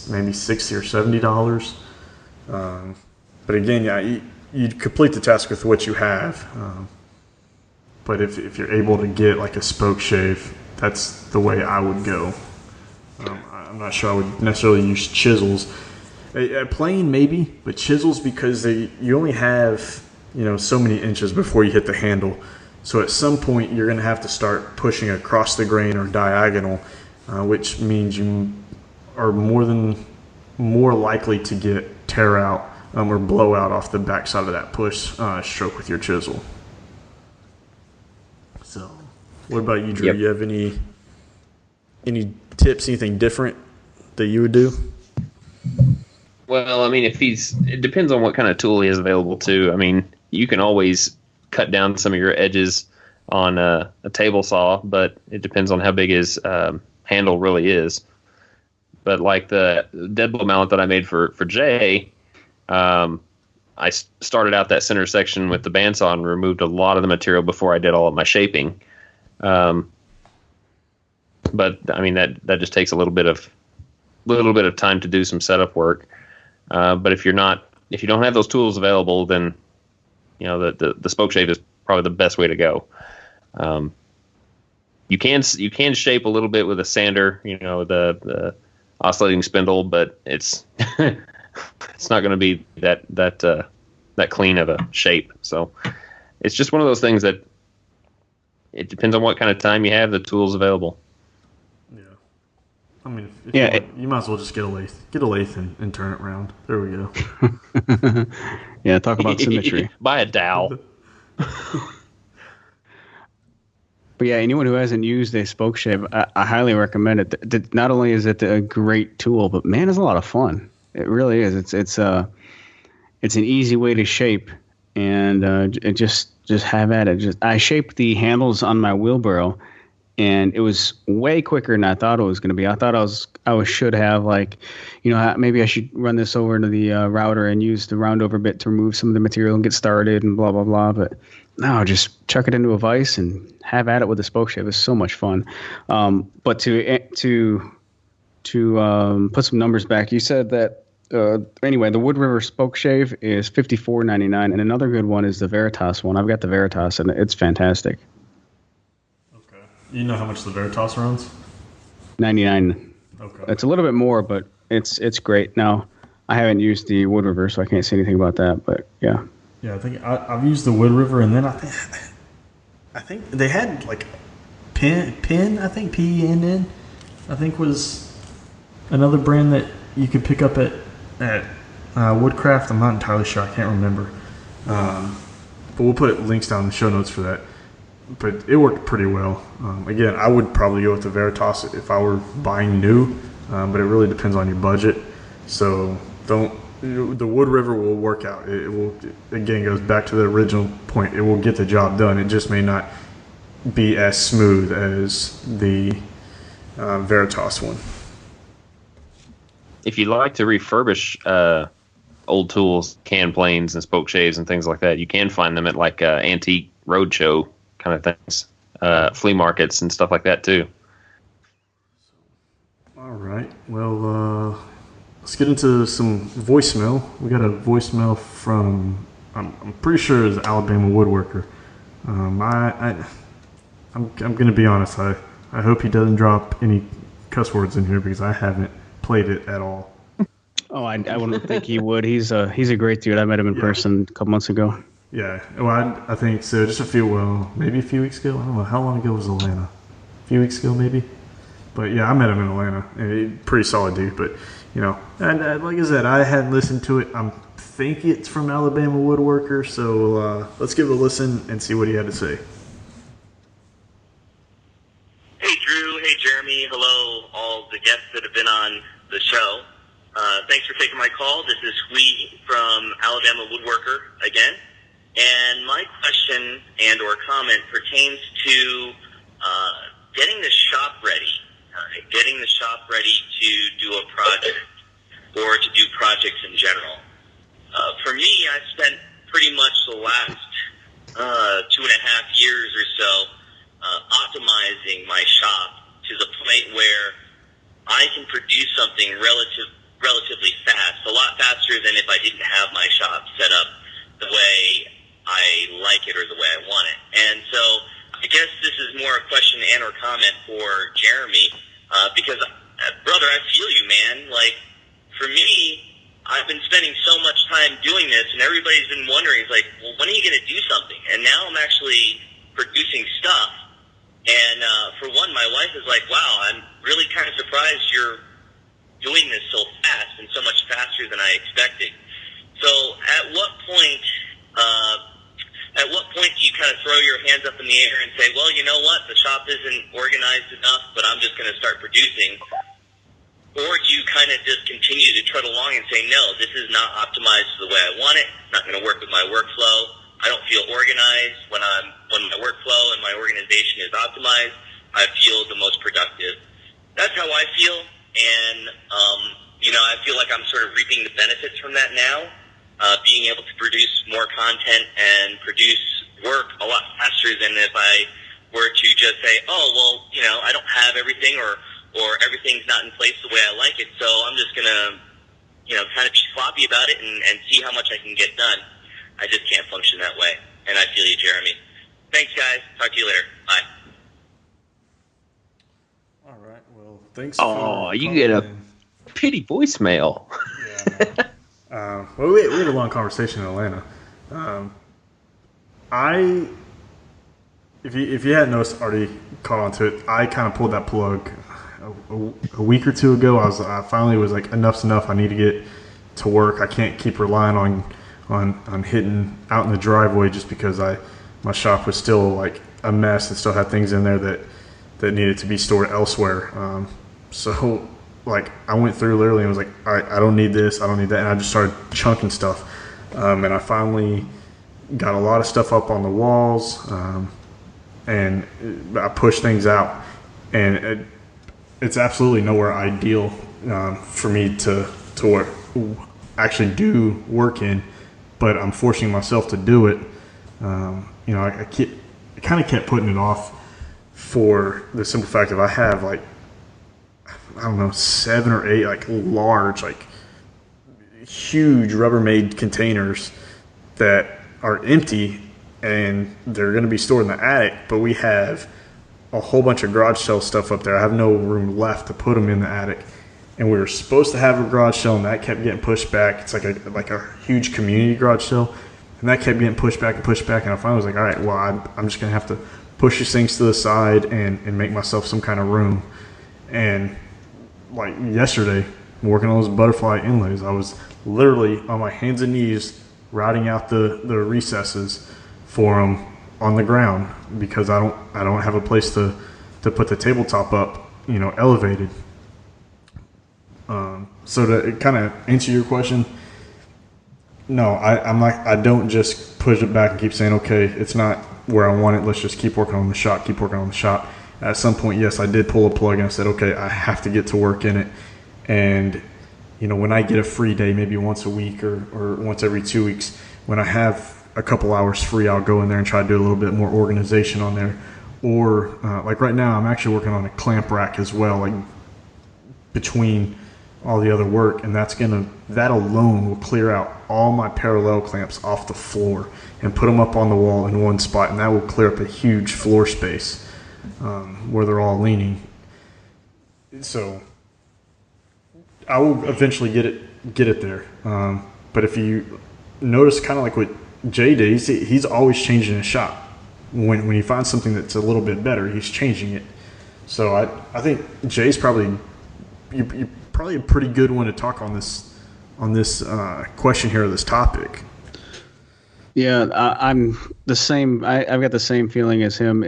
maybe $60 or $70. But again, yeah, you complete the task with what you have. But if you're able to get like a spoke shave, that's the way I would go. I'm not sure I would necessarily use chisels. A plane maybe, but chisels, because you only have so many inches before you hit the handle. So at some point you're going to have to start pushing across the grain or diagonal, which means you are more likely to get tear out or blow out off the backside of that push stroke with your chisel. So, what about you, Drew? Yep. You have any tips, anything different that you would do? Well, I mean, it depends on what kind of tool he has available too. I mean, you can always cut down some of your edges on a table saw, but it depends on how big his handle really is. But like the dead blow mallet that I made for Jay, I started out that center section with the bandsaw and removed a lot of the material before I did all of my shaping. But I mean that just takes a little bit of time to do some setup work. But if you don't have those tools available, then the spoke shave is probably the best way to go. You can shape a little bit with a sander, the oscillating spindle, but it's it's not going to be that clean of a shape. So it's just one of those things that it depends on what kind of time you have, the tools available. Yeah, I mean, you might as well just get a lathe and turn it around. There we go. Yeah, talk about symmetry. Buy a dowel. But yeah, anyone who hasn't used a spoke shave, I highly recommend it. Not only is it a great tool, but man, it's a lot of fun. It really is. It's an easy way to shape, and it just have at it. I shaped the handles on my wheelbarrow, and it was way quicker than I thought it was going to be. I thought I should have maybe I should run this over into the router and use the roundover bit to remove some of the material and get started and blah blah blah. But no, just chuck it into a vise and have at it with the spoke shave. It's so much fun. But to put some numbers back, you said that anyway, the Wood River spoke shave is $54.99, and another good one is the Veritas one. I've got the Veritas, and it's fantastic. Okay. You know how much the Veritas runs? $99. Okay. It's a little bit more, but it's great. Now, I haven't used the Wood River, so I can't say anything about that. But yeah. Yeah, I think I've used the Wood River, and then I think they had like Pin. I think PENN. I think was another brand that you could pick up at Woodcraft. I'm not entirely sure. I can't remember. But we'll put links down in the show notes for that. But it worked pretty well. Again, I would probably go with the Veritas if I were buying new, but it really depends on your budget. So the Wood River will work out. It will, again, goes back to the original point. It will get the job done. It just may not be as smooth as the Veritas one. If you like to refurbish old tools, can planes and spoke shaves and things like that, you can find them at like antique roadshow kind of things, flea markets and stuff like that too. All right. Well, let's get into some voicemail. We got a voicemail from I'm pretty sure it's Alabama woodworker. I'm going to be honest. I hope he doesn't drop any cuss words in here because I haven't played it at all. Oh, I wouldn't think he would. He's a great dude. I met him in person a couple months ago. Yeah, well, I think so. Just maybe a few weeks ago. I don't know. How long ago was Atlanta? A few weeks ago, maybe. But yeah, I met him in Atlanta. And pretty solid dude. But, and like I said, I hadn't listened to it. I think it's from Alabama Woodworker. So let's give it a listen and see what he had to say. Hey, Drew. hey Jeremy. Hello, all the guests that have been on the show. Thanks for taking my call. This is Hui from Alabama Woodworker again. And my question and or comment pertains to getting the shop ready. Getting the shop ready to do a project or to do projects in general. For me, I spent pretty much the last 2.5 years or so optimizing my shop to the point where I can produce something relatively fast, a lot faster than if I didn't have my shop set up the way I like it or the way I want it. And so I guess this is more a question and or comment for Jeremy, because, brother, I feel you, man. Like, for me, I've been spending so much time doing this, and everybody's been wondering, it's like, well, when are you going to do something? And now I'm actually producing stuff. And for one, my wife is like, wow, I'm really kind of surprised you're doing this so fast and so much faster than I expected. So at what point do you kind of throw your hands up in the air and say, well, you know what, the shop isn't organized enough, but I'm just going to start producing? Or do you kind of just continue to trudge along and say, no, this is not optimized the way I want it, it's not going to work with my workflow, I don't feel organized. When my workflow and my organization is optimized, I feel the most productive. That's how I feel, and I feel like I'm sort of reaping the benefits from that now, being able to produce more content and produce work a lot faster than if I were to just say, oh, well, I don't have everything or everything's not in place the way I like it, so I'm just going to, kind of be sloppy about it and see how much I can get done. I just can't function that way, and I feel you, Jeremy. Thanks, guys. Talk to you later. Bye. All right. Well, thanks. Oh, you get a pity voicemail. Yeah. Well, we had a long conversation in Atlanta. If you hadn't noticed, already caught on to it, I kind of pulled that plug a week or two ago. I finally was like, enough's enough. I need to get to work. I can't keep relying on hitting out in the driveway just because my shop was still like a mess and still had things in there that needed to be stored elsewhere. So like I went through literally and was like, all right, I don't need this, I don't need that, and I just started chunking stuff. And I finally got a lot of stuff up on the walls, and I pushed things out, and it's absolutely nowhere ideal for me to work, actually do work in, but I'm forcing myself to do it. I kind of kept putting it off for the simple fact that I have like, I don't know, 7 or 8 like large, like huge Rubbermaid containers that are empty and they're going to be stored in the attic, but we have a whole bunch of garage sale stuff up there. I have no room left to put them in the attic, and we were supposed to have a garage sale, and that kept getting pushed back. It's like a huge community garage sale, and that kept getting pushed back, and I finally was like, all right, well, I'm just going to have to push these things to the side and make myself some kind of room. And like yesterday, working on those butterfly inlays, I was literally on my hands and knees routing out the recesses for them on the ground because I don't have a place to put the tabletop up, elevated. So to kind of answer your question, no, I don't just push it back and keep saying, okay, it's not where I want it, let's just keep working on the shop. At some point, yes, I did pull a plug and I said, okay, I have to get to work in it. And when I get a free day, maybe once a week or once every 2 weeks, when I have a couple hours free, I'll go in there and try to do a little bit more organization on there. Or like right now, I'm actually working on a clamp rack as well, like between all the other work, and that alone will clear out all my parallel clamps off the floor and put them up on the wall in one spot, and that will clear up a huge floor space where they're all leaning. So I will eventually get it there. But if you notice, kind of like what Jay did, he's always changing his shop. When he finds something that's a little bit better, he's changing it. So I think Jay's probably you're probably a pretty good one to talk on this question here, this topic. Yeah, I'm the same. I've got the same feeling as him.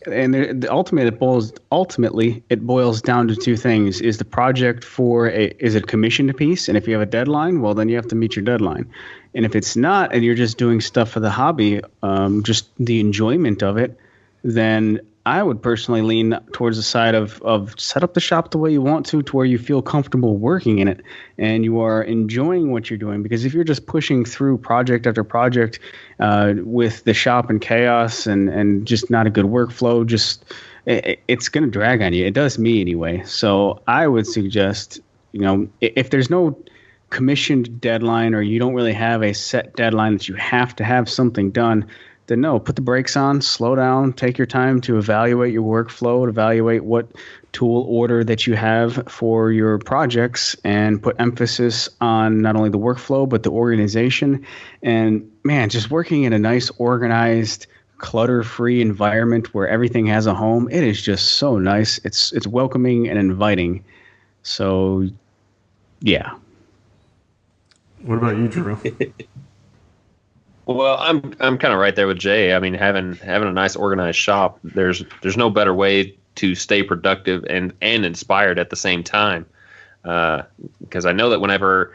and ultimately it boils down to two things: is the project is it a commissioned piece, and if you have a deadline, well, then you have to meet your deadline. And if it's not, and you're just doing stuff for the hobby, just the enjoyment of it, then I would personally lean towards the side of set up the shop the way you want to where you feel comfortable working in it and you are enjoying what you're doing. Because if you're just pushing through project after project with the shop in chaos and just not a good workflow, it's going to drag on you. It does me anyway. So I would suggest, if there's no commissioned deadline or you don't really have a set deadline that you have to have something done, then no, put the brakes on, slow down, take your time to evaluate your workflow, evaluate what tool order that you have for your projects, and put emphasis on not only the workflow, but the organization. And man, just working in a nice, organized, clutter-free environment where everything has a home, it is just so nice. It's welcoming and inviting. So, yeah. What about you, Drew? Well, I'm kind of right there with Jay. I mean, having a nice organized shop, there's no better way to stay productive and inspired at the same time. Because I know that whenever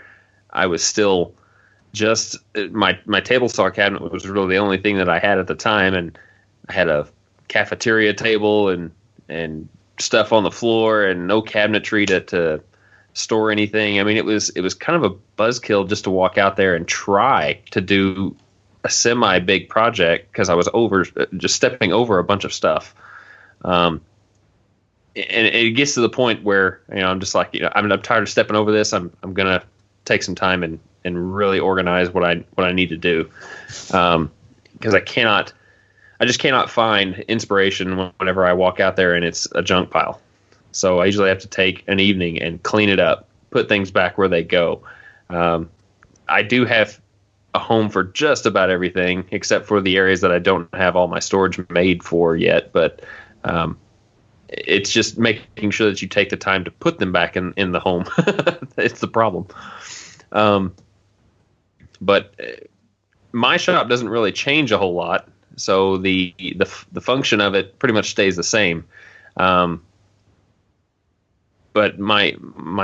I was still just my table saw cabinet was really the only thing that I had at the time, and I had a cafeteria table and stuff on the floor and no cabinetry to store anything. I mean, it was kind of a buzzkill just to walk out there and try to do a semi big project because I was just stepping over a bunch of stuff. And it gets to the point where, I'm just like, I'm tired of stepping over this. I'm going to take some time and really organize what I need to do. Because I just cannot find inspiration whenever I walk out there and it's a junk pile. So I usually have to take an evening and clean it up, put things back where they go. I do have a home for just about everything except for the areas that I don't have all my storage made for yet. But it's just making sure that you take the time to put them back in the home. It's the problem. But my shop doesn't really change a whole lot. So the function of it pretty much stays the same. But my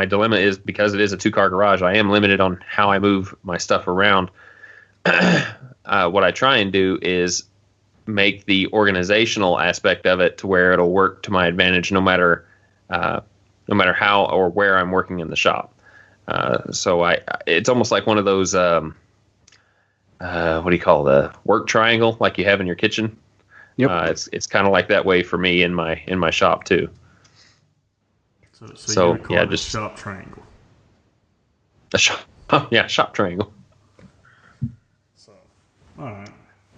dilemma is, because it is a 2-car garage, I am limited on how I move my stuff around. What I try and do is make the organizational aspect of it to where it'll work to my advantage, no matter how or where I'm working in the shop. So it's almost like one of those what do you call the work triangle like you have in your kitchen. Yep. It's kind of like that way for me in my shop too. So you would call it just a shop triangle. A shop, shop triangle. All right.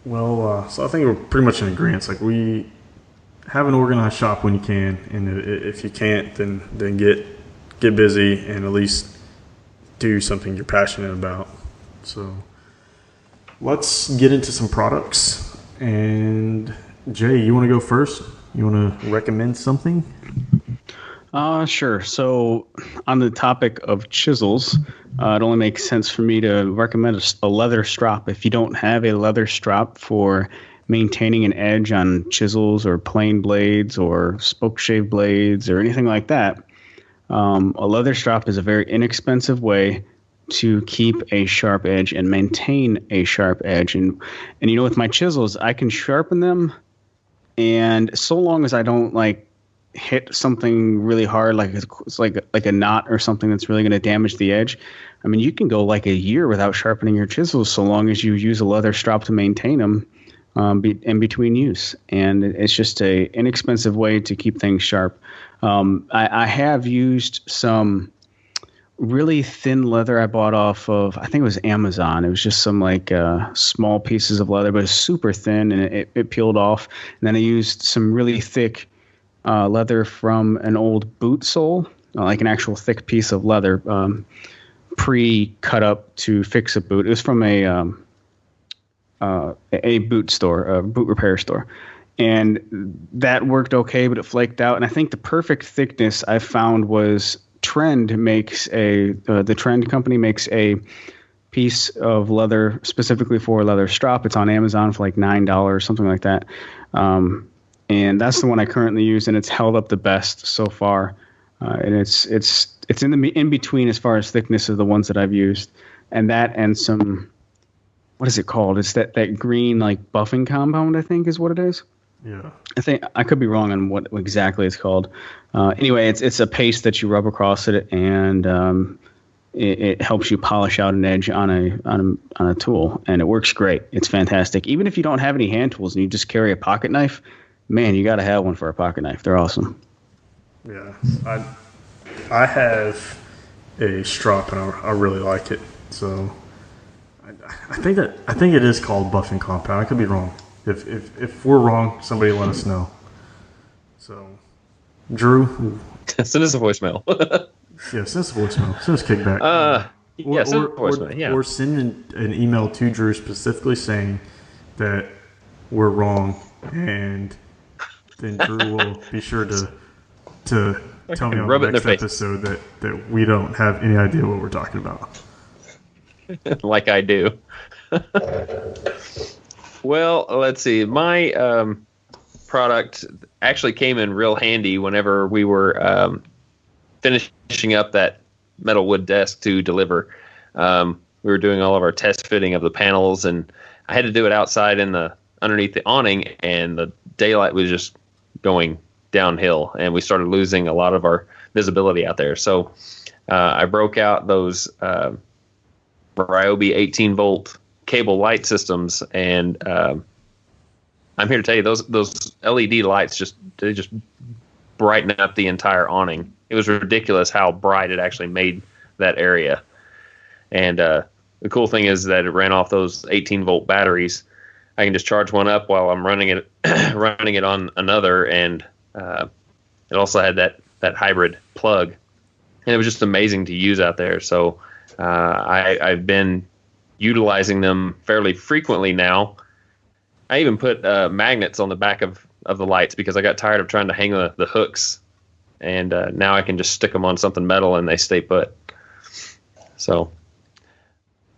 Well, so I think we're pretty much in agreement. Like, we have an organized shop when you can, and if you can't, then get busy and at least do something you're passionate about. So let's get into some products. And Jay, you want to go first? You want to recommend something? Sure. So on the topic of chisels, it only makes sense for me to recommend a leather strop. If you don't have a leather strop for maintaining an edge on chisels or plane blades or spoke shave blades or anything like that, a leather strop is a very inexpensive way to keep a sharp edge and maintain a sharp edge. And with my chisels, I can sharpen them, and so long as I don't hit something really hard, like it's like a knot or something that's really going to damage the edge. I mean, you can go like a year without sharpening your chisels so long as you use a leather strop to maintain them in between use. And it's just a inexpensive way to keep things sharp. I have used some really thin leather I bought off of, I think it was Amazon. It was just some small pieces of leather, but it's super thin, and it peeled off. And then I used some really thick leather from an old boot sole, like an actual thick piece of leather, pre-cut up to fix a boot. It was from a boot store, a boot repair store. And that worked okay, but it flaked out. And I think the perfect thickness I found was the Trend company makes a piece of leather specifically for a leather strop. It's on Amazon for like $9, something like that. and that's the one I currently use, and it's held up the best so far. And it's in the in between as far as thickness of the ones that I've used, and that and some, what is it called? It's that green like buffing compound, I think is what it is. Yeah. I think I could be wrong on what exactly it's called. Anyway, it's a paste that you rub across it, and it helps you polish out an edge on a tool, and it works great. It's fantastic. Even if you don't have any hand tools and you just carry a pocket knife, man, you got to have one for a pocket knife. They're awesome. Yeah, I have a Strop, and I really like it. So I think it is called buffing compound. I could be wrong. If we're wrong, somebody let us know. So, Drew, send us a voicemail. Yeah, send us a voicemail. Send us kickback. Yeah, send a voicemail. Yeah, or send an email to Drew specifically saying that we're wrong, and then Drew will be sure to tell me on the next episode that we don't have any idea what we're talking about. Like I do. Well, let's see. My product actually came in real handy whenever we were finishing up that metal wood desk to deliver. We were doing all of our test fitting of the panels, and I had to do it outside underneath the awning, and the daylight was just going downhill, and we started losing a lot of our visibility out there. So I broke out those Ryobi 18-volt cable light systems, and I'm here to tell you those LED lights just brighten up the entire awning. It was ridiculous how bright it actually made that area. And the cool thing is that it ran off those 18-volt batteries. I can just charge one up while I'm running it on another, and it also had that hybrid plug, and it was just amazing to use out there. So I've been utilizing them fairly frequently now. I even put magnets on the back of the lights because I got tired of trying to hang the hooks, and now I can just stick them on something metal and they stay put. So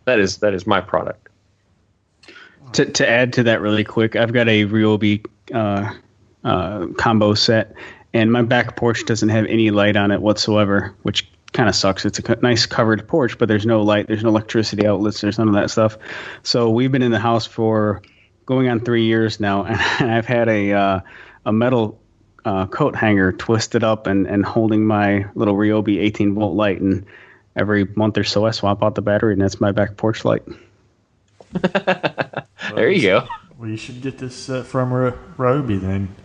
that is my product. To add to that really quick, I've got a Ryobi combo set, and my back porch doesn't have any light on it whatsoever, which kind of sucks. It's a nice covered porch, but there's no light, there's no electricity outlets, there's none of that stuff. So we've been in the house for going on 3 years now, and I've had a metal coat hanger twisted up and holding my little Ryobi 18-volt light, and every month or so I swap out the battery, and that's my back porch light. There you go. Well, you should get this set from Ryobi then.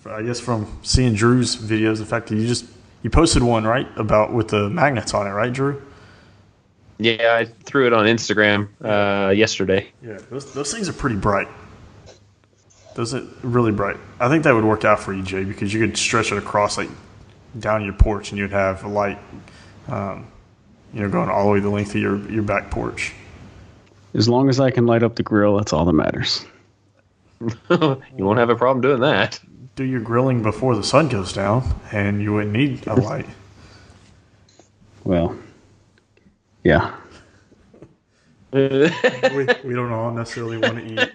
I guess from seeing Drew's videos, the fact that you posted one, right, about with the magnets on it, right, Drew? Yeah, I threw it on Instagram yesterday. Yeah, those things are pretty bright. Those are really bright. I think that would work out for you, Jay, because you could stretch it across like down your porch, and you'd have a light, going all the way the length of your back porch. As long as I can light up the grill, that's all that matters. You won't have a problem doing that. Do your grilling before the sun goes down, and you wouldn't need a light. Well, yeah. we don't all necessarily want to eat.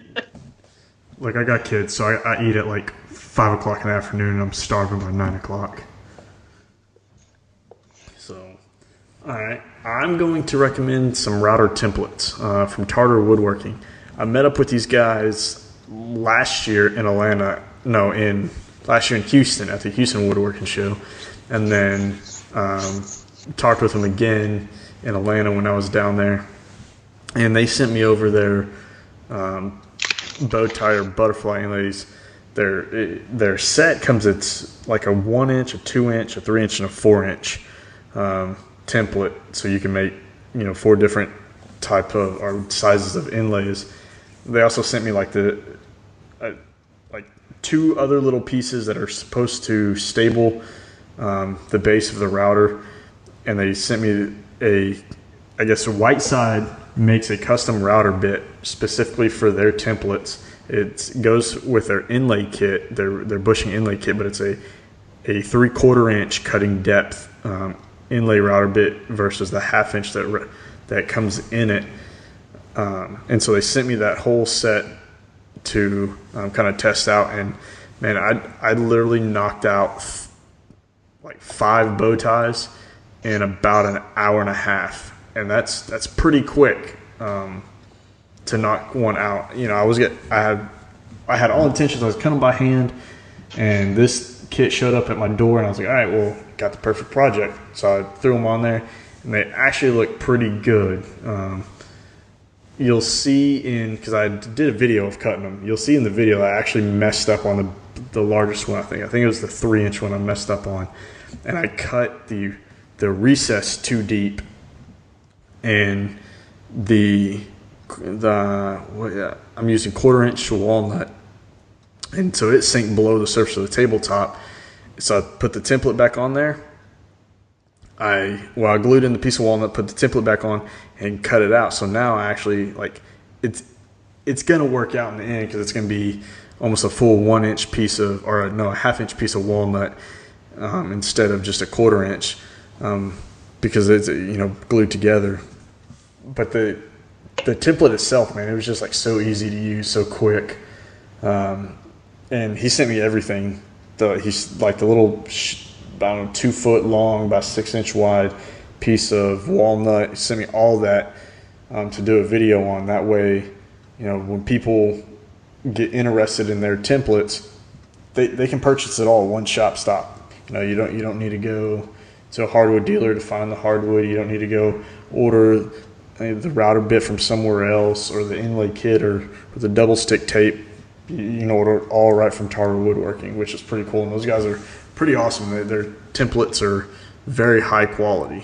Like, I got kids, so I eat at like 5 o'clock in the afternoon, and I'm starving by 9 o'clock. So, all right. I'm going to recommend some router templates from Tartar Woodworking. I met up with these guys last year in Houston at the Houston Woodworking Show, and then talked with them again in Atlanta when I was down there, and they sent me over their bow tie or butterfly inlays. Their set comes, it's like a 1 inch, a 2 inch, a 3 inch, and a 4 inch template, so you can make 4 different type of or sizes of inlays. They also sent me like 2 other little pieces that are supposed to stable the base of the router, and they sent me a white side makes a custom router bit specifically for their templates. It goes with their inlay kit, their bushing inlay kit, but it's a 3/4 inch cutting depth inlay router bit versus the 1/2 inch that comes in it. And so they sent me that whole set to kind of test out. And man, I literally knocked out like 5 bow ties in about an hour and a half, and that's pretty quick to knock one out. You know, I had all intentions. I was cutting by hand, and this kit showed up at my door, and I was like, all right, well, got the perfect project. So I threw them on there, and they actually look pretty good. You'll see because I did a video of cutting them. You'll see in the video I actually messed up on the largest one. I think it was the 3-inch one I messed up on, and I cut the recess too deep, and I'm using 1/4-inch walnut, and so it sank below the surface of the tabletop. So I put the template back on there. I glued in the piece of walnut, put the template back on, and cut it out. So now I actually, like, it's going to work out in the end because it's going to be almost a full 1-inch piece of, or no, a 1/2-inch piece of walnut instead of just a 1/4-inch because it's, you know, glued together. But the template itself, man, it was just like so easy to use, so quick. And he sent me everything. He's like the little, I don't know, 2 foot long, about 6-inch wide piece of walnut. He sent me all that to do a video on. That way, you know, when people get interested in their templates, they can purchase it all one shop stop. You know, you don't need to go to a hardwood dealer to find the hardwood. You don't need to go order the router bit from somewhere else, or the inlay kit, or the double stick tape. You can order it all right from Tartar Woodworking, which is pretty cool. And those guys are pretty awesome. Their templates are very high quality.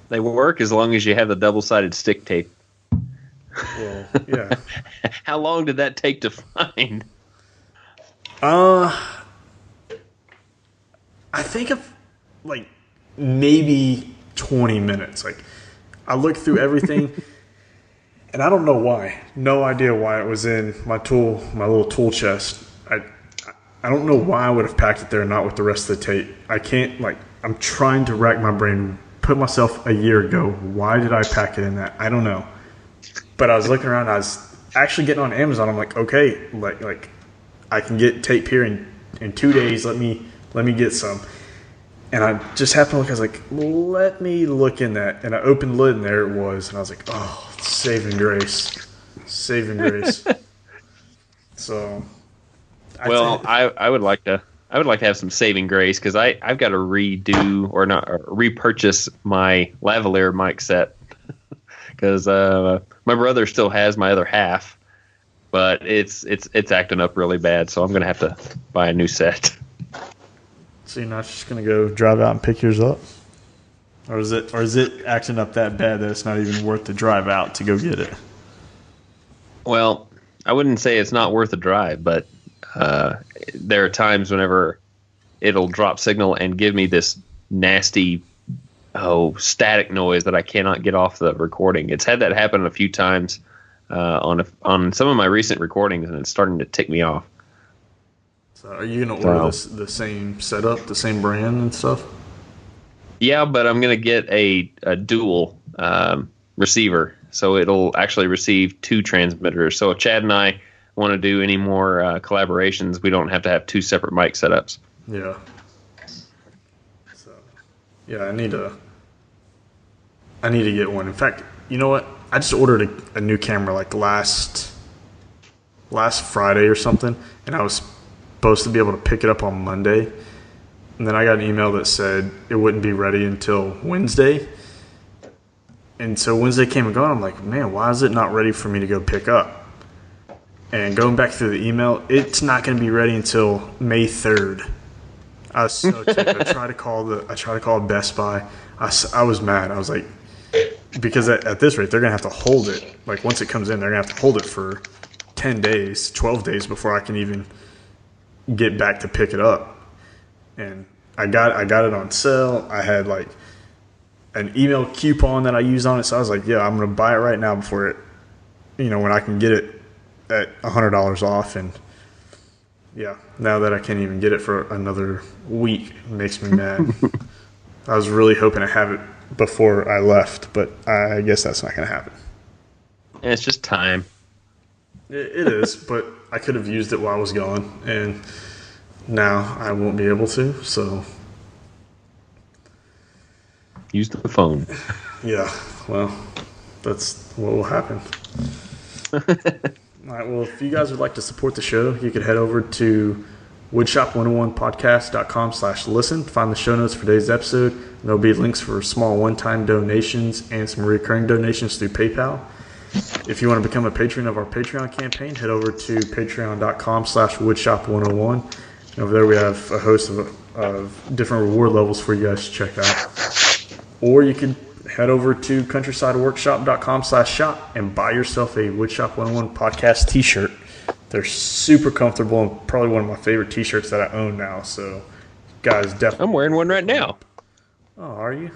They work as long as you have the double-sided stick tape. Well, yeah. How long did that take to find? I think of like maybe 20 minutes. Like, I looked through everything, and I don't know why. No idea why it was in my little tool chest. I don't know why I would have packed it there and not with the rest of the tape. I can't, like, I'm trying to rack my brain, put myself a year ago. Why did I pack it in that? I don't know. But I was looking around. I was actually getting on Amazon. I'm like, okay, like I can get tape here in 2 days. Let me get some. And I just happened to look. I was like, let me look in that. And I opened the lid, and there it was. And I was like, oh, saving grace. Saving grace. So. I would like to have some saving grace, because I've got to repurchase my lavalier mic set, because my brother still has my other half, but it's acting up really bad, so I'm gonna have to buy a new set. So you're not just gonna go drive out and pick yours up, or is it acting up that bad that it's not even worth the drive out to go get it? Well, I wouldn't say it's not worth the drive, but there are times whenever it'll drop signal and give me this nasty static noise that I cannot get off the recording. It's had that happen a few times on some of my recent recordings, and it's starting to tick me off. So are you going to order the same setup, the same brand and stuff? Yeah, but I'm going to get a dual receiver, so it'll actually receive 2 transmitters. So if Chad and I want to do any more collaborations, we don't have to have 2 separate mic setups. Yeah. So, yeah, I need to get one. In fact, you know what? I just ordered a new camera like last Friday or something, and I was supposed to be able to pick it up on Monday, and then I got an email that said it wouldn't be ready until Wednesday. And so Wednesday came and gone. I'm like, man, why is it not ready for me to go pick up? And going back through the email, it's not going to be ready until May 3rd. I was so ticked. I tried to call Best Buy. I was mad. I was like, because at this rate, they're going to have to hold it. Like, once it comes in, they're going to have to hold it for 10 days, 12 days before I can even get back to pick it up. And I got it on sale. I had like an email coupon that I used on it. So I was like, yeah, I'm going to buy it right now before it, when I can get it at $100 off. And yeah, now that I can't even get it for another week, it makes me mad. I was really hoping to have it before I left, but I guess that's not going to happen. It's just time. It is, but I could have used it while I was gone, and now I won't be able to, so. Use the phone. Yeah, well, that's what will happen. All right, well, if you guys would like to support the show, you could head over to woodshop101podcast.com/listen to find the show notes for today's episode. There'll be links for small one-time donations and some recurring donations through PayPal. If you want to become a patron of our Patreon campaign, head over to patreon.com/woodshop101. Over there we have a host of different reward levels for you guys to check out. Or you can head over to countrysideworkshop.com/shop and buy yourself a Woodshop 101 podcast t-shirt. They're super comfortable and probably one of my favorite t-shirts that I own now. So, guys, definitely. I'm wearing one right now. Oh, are you?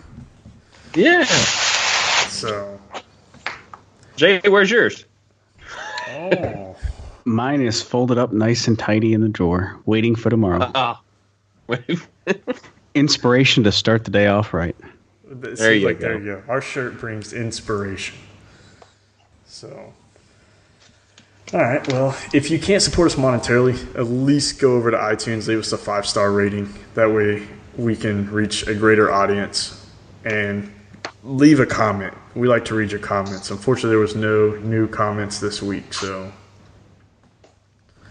Yeah. So. Jay, where's yours? Oh. Mine is folded up nice and tidy in the drawer, waiting for tomorrow. Inspiration to start the day off right. There you go. Our shirt brings inspiration. So. All right, well, if you can't support us monetarily, at least go over to iTunes, leave us a 5-star rating. That way we can reach a greater audience, and leave a comment. We like to read your comments. Unfortunately, there was no new comments this week, so.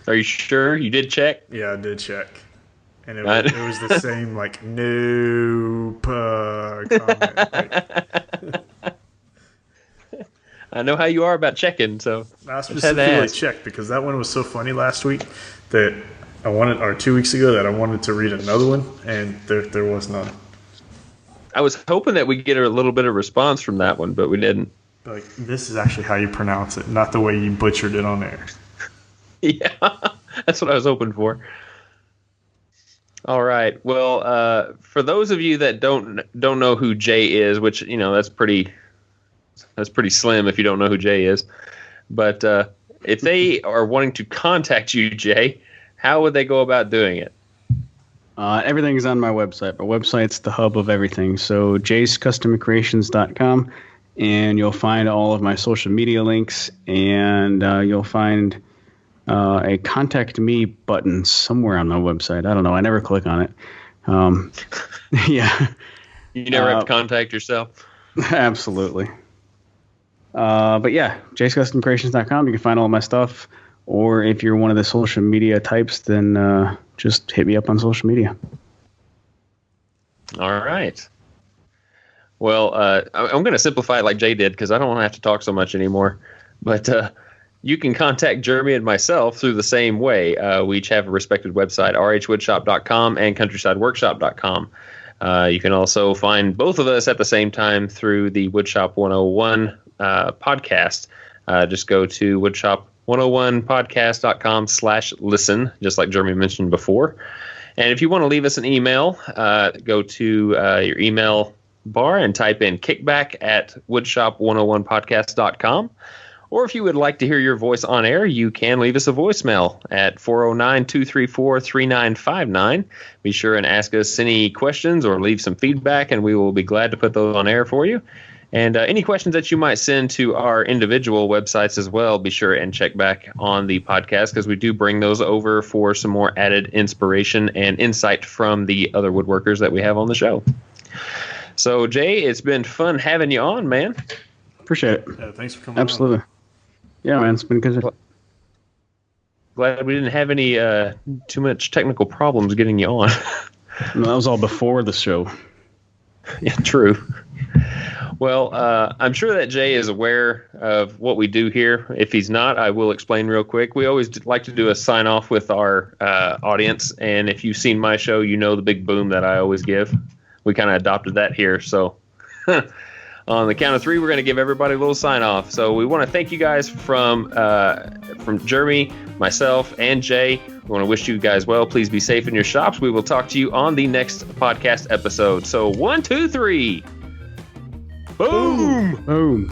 Are you sure? You did check? Yeah, I did check. And it was the same, like, no comment. I know how you are about checking, so I specifically checked because that one was so funny last week that I wanted, or 2 weeks ago, that I wanted to read another one, and there was none. I was hoping that we'd get a little bit of response from that one, but we didn't. Like, this is actually how you pronounce it, not the way you butchered it on there. Yeah, that's what I was hoping for. All right. Well, for those of you that don't know who Jay is, which, you know, that's pretty slim if you don't know who Jay is. But if they are wanting to contact you, Jay, how would they go about doing it? Everything is on my website. My website's the hub of everything. So jayscustomcreations.com, and you'll find all of my social media links, and you'll find a contact me button somewhere on my website. I don't know. I never click on it. Yeah. You never have to contact yourself? Absolutely. But yeah, jayscustomcreations.com. You can find all my stuff. Or if you're one of the social media types, then just hit me up on social media. All right. Well, I'm going to simplify it like Jay did because I don't want to have to talk so much anymore. But you can contact Jeremy and myself through the same way. We each have a respected website, rhwoodshop.com and countrysideworkshop.com. You can also find both of us at the same time through the Woodshop 101 podcast. Just go to woodshop101podcast.com/listen, just like Jeremy mentioned before. And if you want to leave us an email, go to your email bar and type in kickback@woodshop101podcast.com. Or if you would like to hear your voice on air, you can leave us a voicemail at 409-234-3959. Be sure and ask us any questions or leave some feedback, and we will be glad to put those on air for you. And any questions that you might send to our individual websites as well, be sure and check back on the podcast because we do bring those over for some more added inspiration and insight from the other woodworkers that we have on the show. So, Jay, it's been fun having you on, man. Appreciate it. Yeah, thanks for coming Absolutely. on. Yeah, man, it's been good. Glad we didn't have any too much technical problems getting you on. No, that was all before the show. Yeah, true. Well, I'm sure that Jay is aware of what we do here. If he's not, I will explain real quick. We always like to do a sign-off with our audience, and if you've seen my show, you know the big boom that I always give. We kind of adopted that here, so on the count of 3, we're going to give everybody a little sign-off. So we want to thank you guys from Jeremy, myself, and Jay. We want to wish you guys well. Please be safe in your shops. We will talk to you on the next podcast episode. So 1, 2, 3. Boom! Boom.